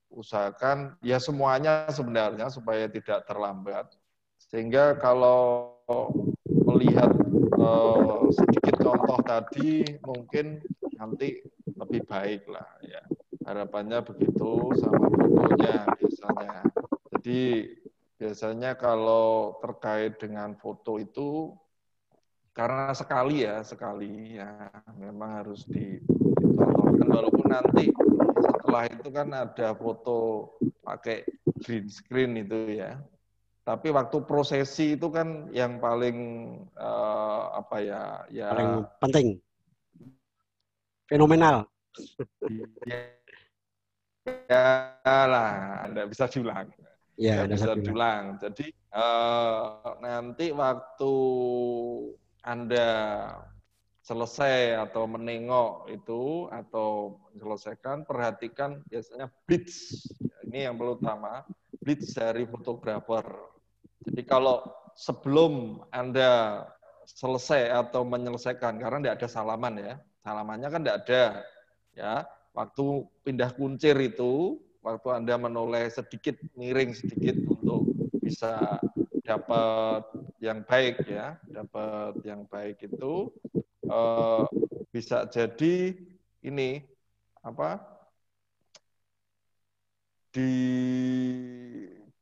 usahakan ya semuanya sebenarnya supaya tidak terlambat. Sehingga kalau melihat sedikit contoh tadi mungkin nanti lebih baik lah ya. Harapannya begitu sama fotonya biasanya. Jadi biasanya kalau terkait dengan foto itu karena sekali ya memang harus dicontohkan, walaupun nanti setelah itu kan ada foto pakai green screen itu ya. Tapi waktu prosesi itu kan yang paling paling penting, fenomenal. Ya lah, Anda bisa diulang. Ya, bisa diulang. Jadi nanti waktu Anda selesai atau menengok itu atau selesaikan, perhatikan biasanya blitz. Ini yang perlu utama, blitz dari fotografer. Jadi kalau sebelum Anda selesai atau menyelesaikan, karena tidak ada salaman ya, salamannya kan tidak ada. Ya, waktu pindah kuncir itu, waktu Anda menoleh sedikit, miring sedikit untuk bisa dapat yang baik ya, dapat yang baik itu bisa jadi ini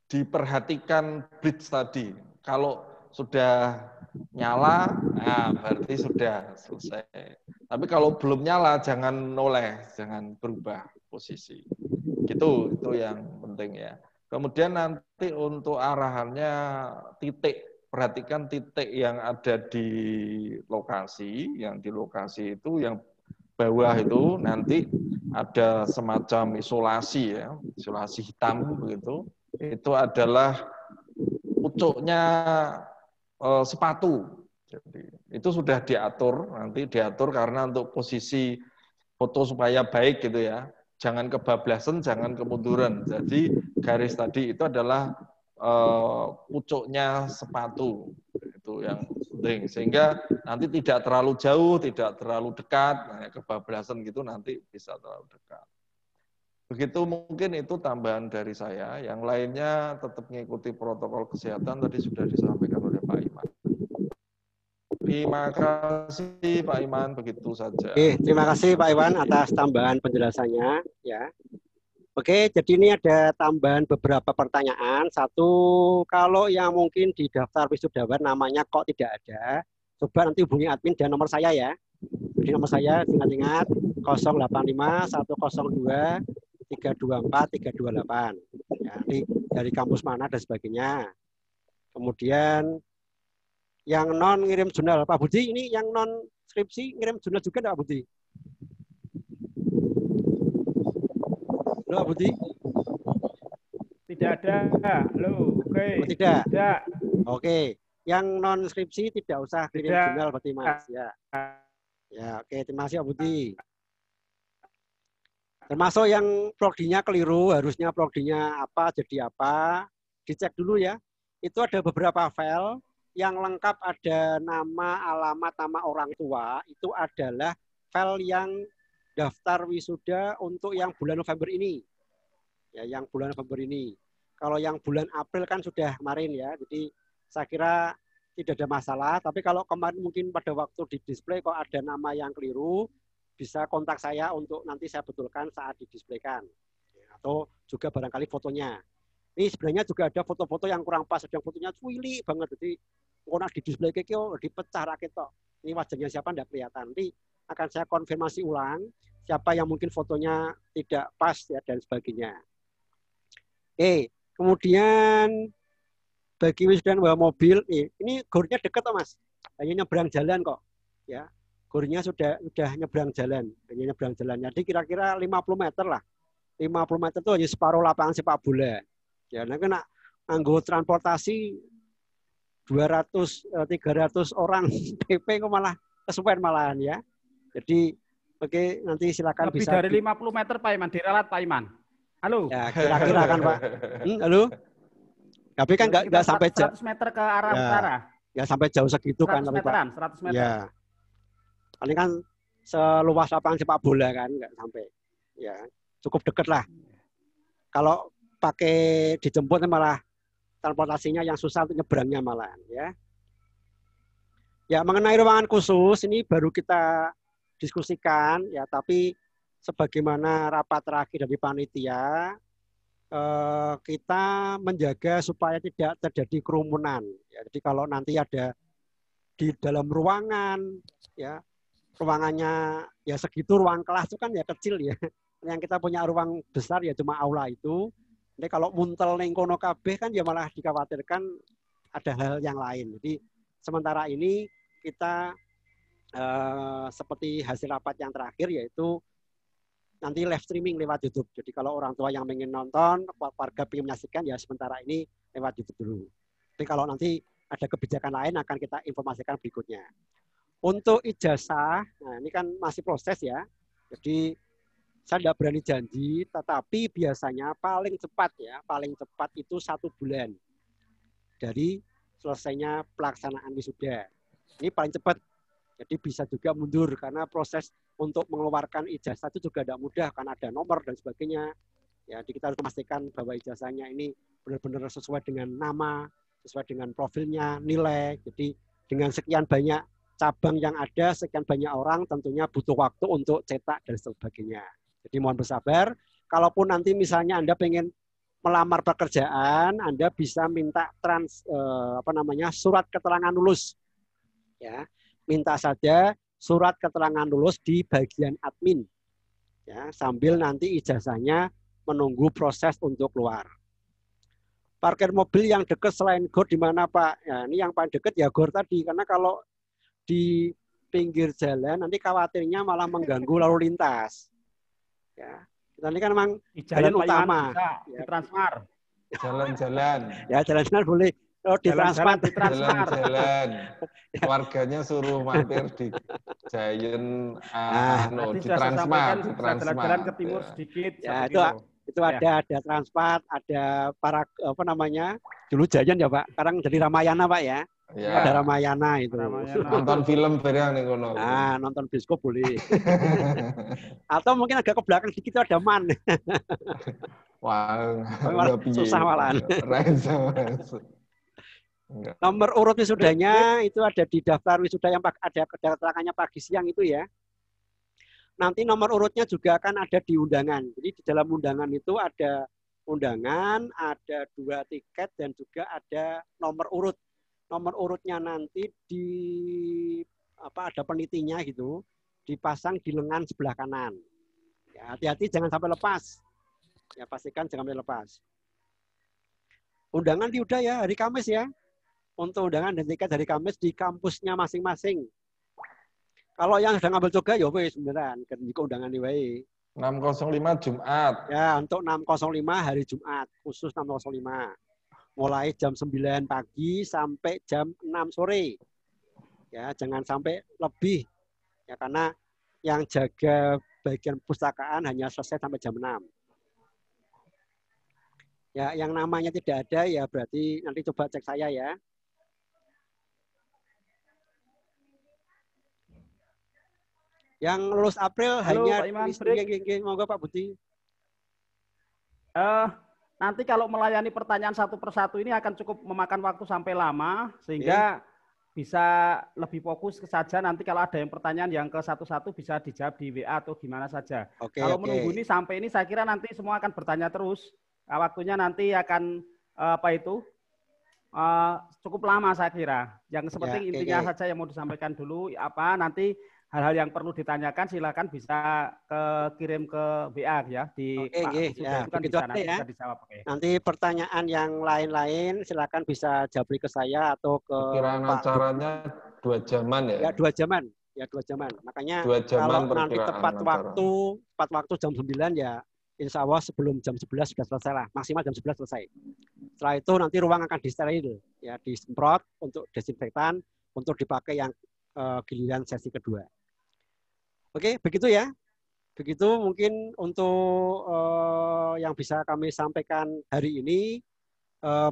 diperhatikan blitz tadi. Kalau sudah nyala, nah berarti sudah selesai. Tapi kalau belum nyala, jangan noleh, jangan berubah posisi. Gitu, itu yang penting ya. Kemudian nanti untuk arahannya titik, perhatikan titik yang ada di lokasi, itu yang bawah itu nanti ada semacam isolasi ya, isolasi hitam begitu. Itu adalah pucuknya sepatu. Jadi itu sudah diatur, nanti diatur karena untuk posisi foto supaya baik gitu ya. Jangan kebablasan, jangan kemunduran. Jadi garis tadi itu adalah pucuknya sepatu. Itu yang penting. Sehingga nanti tidak terlalu jauh, tidak terlalu dekat. Nah, kebablasan gitu nanti bisa terlalu dekat. Begitu mungkin itu tambahan dari saya. Yang lainnya tetap mengikuti protokol kesehatan tadi sudah disampaikan oleh Pak Iman. Terima kasih Pak Iman, begitu saja. Oke, terima kasih Pak Iwan atas tambahan penjelasannya. Ya. Oke, jadi ini ada tambahan beberapa pertanyaan. Satu, kalau yang mungkin di daftar wisudawan namanya kok tidak ada, coba nanti hubungi admin dan nomor saya ya. Jadi nomor saya ingat-ingat 085 102 324 328. Ya, nanti dari kampus mana dan sebagainya. Kemudian yang non ngirim jurnal, Pak Budi, ini yang non skripsi ngirim jurnal juga enggak, Pak Budi? Halo, Pak Budi? Tidak ada. Halo, oke. Oh, tidak. Tidak. Oke. Yang non skripsi tidak usah kirim Tidak. jurnal berarti Mas. Ya. Ya, oke, terima kasih Pak Budi. Termasuk yang prodinya keliru, harusnya prodinya apa jadi apa, dicek dulu ya. Itu ada beberapa file yang lengkap, ada nama, alamat, nama orang tua, itu adalah file yang daftar wisuda untuk yang bulan November ini. Ya, yang bulan November ini. Kalau yang bulan April kan sudah kemarin ya, jadi saya kira tidak ada masalah, tapi kalau kemarin mungkin pada waktu di display kok ada nama yang keliru, bisa kontak saya untuk nanti saya betulkan saat didisplaykan. Atau juga barangkali fotonya. Ini sebenarnya juga ada foto-foto yang kurang pas, ada fotonya cuili banget, jadi kalau di display kekio dipecah rakit toh. Ini wajahnya siapa tidak kelihatan. Nanti akan saya konfirmasi ulang siapa yang mungkin fotonya tidak pas ya dan sebagainya. Kemudian bagi wisudawan bawa mobil, ini gornya dekat toh Mas, hanya nyebrang jalan kok, ya. Gornya sudah nyebrang jalan, hanya nyebrang jalan. Jadi kira-kira 50 meter lah. 50 meter itu hanya separuh lapangan sepak bola. Ya, nanti kena anggo transportasi 200-300 orang PP kok malah kesuwen malahan ya. Jadi oke, nanti silakan lebih bisa dari 50 meter Pak Iman, diralat Pak Iman. Halo. Ya, kira-kira kan Pak. Halo. Tapi kan nggak sampai 100 meter ke arah ya, utara. Nggak sampai jauh segitu kan tapi meteran, Pak. 100 meter. Ya. Paling kan seluas lapangan sepak bola kan, nggak sampai. Ya, cukup dekat lah. Kalau pakai dijemput malah transportasinya yang susah untuk nyebrangnya malah ya. Ya, mengenai ruangan khusus ini baru kita diskusikan ya, tapi sebagaimana rapat terakhir dari panitia kita menjaga supaya tidak terjadi kerumunan. Ya, jadi kalau nanti ada di dalam ruangan ya, ruangannya ya segitu, ruang kelas itu kan ya kecil ya. Yang kita punya ruang besar ya cuma aula itu. Jadi kalau muntel ning kono kabeh kan ya malah dikhawatirkan ada hal yang lain. Jadi sementara ini kita seperti hasil rapat yang terakhir yaitu nanti live streaming lewat YouTube. Jadi kalau orang tua yang ingin nonton, warga ingin menyaksikan ya sementara ini lewat YouTube dulu. Tapi kalau nanti ada kebijakan lain akan kita informasikan berikutnya. Untuk ijazah, nah ini kan masih proses ya. Jadi saya tidak berani janji, tetapi biasanya paling cepat itu 1 bulan dari selesainya pelaksanaan wisuda. Ini paling cepat. Jadi bisa juga mundur karena proses untuk mengeluarkan ijazah itu juga tidak mudah karena ada nomor dan sebagainya. Ya, jadi kita harus memastikan bahwa ijazahnya ini benar-benar sesuai dengan nama, sesuai dengan profilnya, nilai. Jadi dengan sekian banyak cabang yang ada, sekian banyak orang, tentunya butuh waktu untuk cetak dan sebagainya. Jadi mohon bersabar. Kalaupun nanti misalnya Anda pengen melamar pekerjaan, Anda bisa minta surat keterangan lulus. Ya, minta saja surat keterangan lulus di bagian admin. Ya, sambil nanti ijazahnya menunggu proses untuk keluar. Parkir mobil yang dekat selain GOR di mana Pak? Ya, ini yang paling dekat ya GOR tadi, karena kalau di pinggir jalan nanti khawatirnya malah mengganggu lalu lintas. Ya, kita ini kan memang jalan utama. Bisa, ya. Transmart. Jalan-jalan. Ya, jalan-jalan boleh. Oh, di Transmart. Jalan-jalan. Keluarganya suruh mampir di Giant, Tadi di sudah saya sampaikan Transmart, di bisa jalan-jalan ke Transmart. timur sedikit, Ya, 1 kilo. itu ada Transmart, ada para apa namanya? Dulu Giant ya, Pak. Sekarang jadi Ramayana, Pak ya. Ya. Ada Ramayana itu. Ramayana. Nonton film bareng nih kono. Nonton bioskop boleh. Atau mungkin agak ke belakang sedikit ada MAN. Wah, susah malahan. Enggak. Nomor urut wisudanya itu ada di daftar wisuda yang ada keterangannya pagi siang itu ya. Nanti nomor urutnya juga akan ada di undangan. Jadi di dalam undangan itu ada undangan, ada 2 tiket dan juga ada nomor urut. Nomor urutnya nanti ada penitinya gitu, dipasang di lengan sebelah kanan. Ya, hati-hati jangan sampai lepas. Ya, pastikan jangan sampai lepas. Undangan udah ya hari Kamis ya. Untuk undangan dan tiket hari Kamis di kampusnya masing-masing. Kalau yang sudah ngambil juga ya wis beneran kan undangan wae. 605 Jumat. Ya, untuk 605 hari Jumat, khusus 605. Mulai jam 9 pagi sampai jam 6 sore. Ya, jangan sampai lebih. Ya, karena yang jaga bagian pustakaan hanya selesai sampai jam 6. Ya, yang namanya tidak ada ya berarti nanti coba cek saya ya. Yang lulus April hanya Pak Iman, monggo Pak Budi. Nanti kalau melayani pertanyaan satu persatu ini akan cukup memakan waktu sampai lama, sehingga bisa lebih fokus saja. Nanti kalau ada yang pertanyaan yang ke satu-satu bisa dijawab di WA atau gimana saja. Kalau menunggu ini sampai ini saya kira nanti semua akan bertanya terus. Waktunya nanti akan cukup lama saya kira. Yang seperti intinya saja yang mau disampaikan dulu nanti hal-hal yang perlu ditanyakan silakan bisa kirim ke WA ya di Pak ya, itu kan begitu bisa, nanti ya. bisa dijawab. Nanti pertanyaan yang lain-lain silakan bisa japri ke saya atau ke Perkiraan acaranya 2 jaman ya. Ya 2 jaman. Ya 2 jaman. Makanya 2 jaman kalau nanti tepat waktu jam 9 ya insya Allah sebelum jam 11 sudah selesai lah. Maksimal jam 11 selesai. Setelah itu nanti ruang akan disteril ya, disemprot untuk desinfektan untuk dipakai yang giliran sesi kedua. Oke, begitu ya. Begitu mungkin untuk yang bisa kami sampaikan hari ini.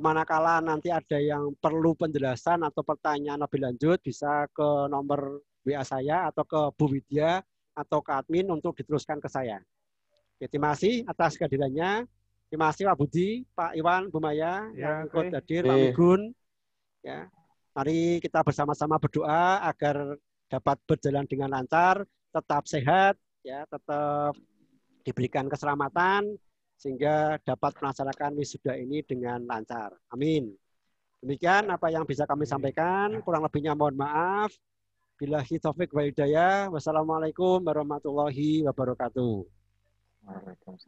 Manakala nanti ada yang perlu penjelasan atau pertanyaan lebih lanjut, bisa ke nomor WA saya atau ke Bu Widya atau ke admin untuk diteruskan ke saya. Oke, terima kasih atas kehadirannya. Terima kasih Pak Budi, Pak Iwan, Bu Maya yang ikut hadir, Pak Migun. Ya, mari kita bersama-sama berdoa agar dapat berjalan dengan lancar, tetap sehat, ya, tetap diberikan keselamatan sehingga dapat melaksanakan wisuda ini dengan lancar. Amin. Demikian apa yang bisa kami sampaikan. Kurang lebihnya mohon maaf. Billahi taufik wal hidayah. Wassalamualaikum warahmatullahi wabarakatuh.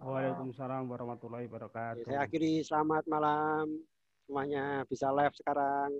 Waalaikumsalam warahmatullahi wabarakatuh. Saya akhiri, selamat malam semuanya. Bisa live sekarang.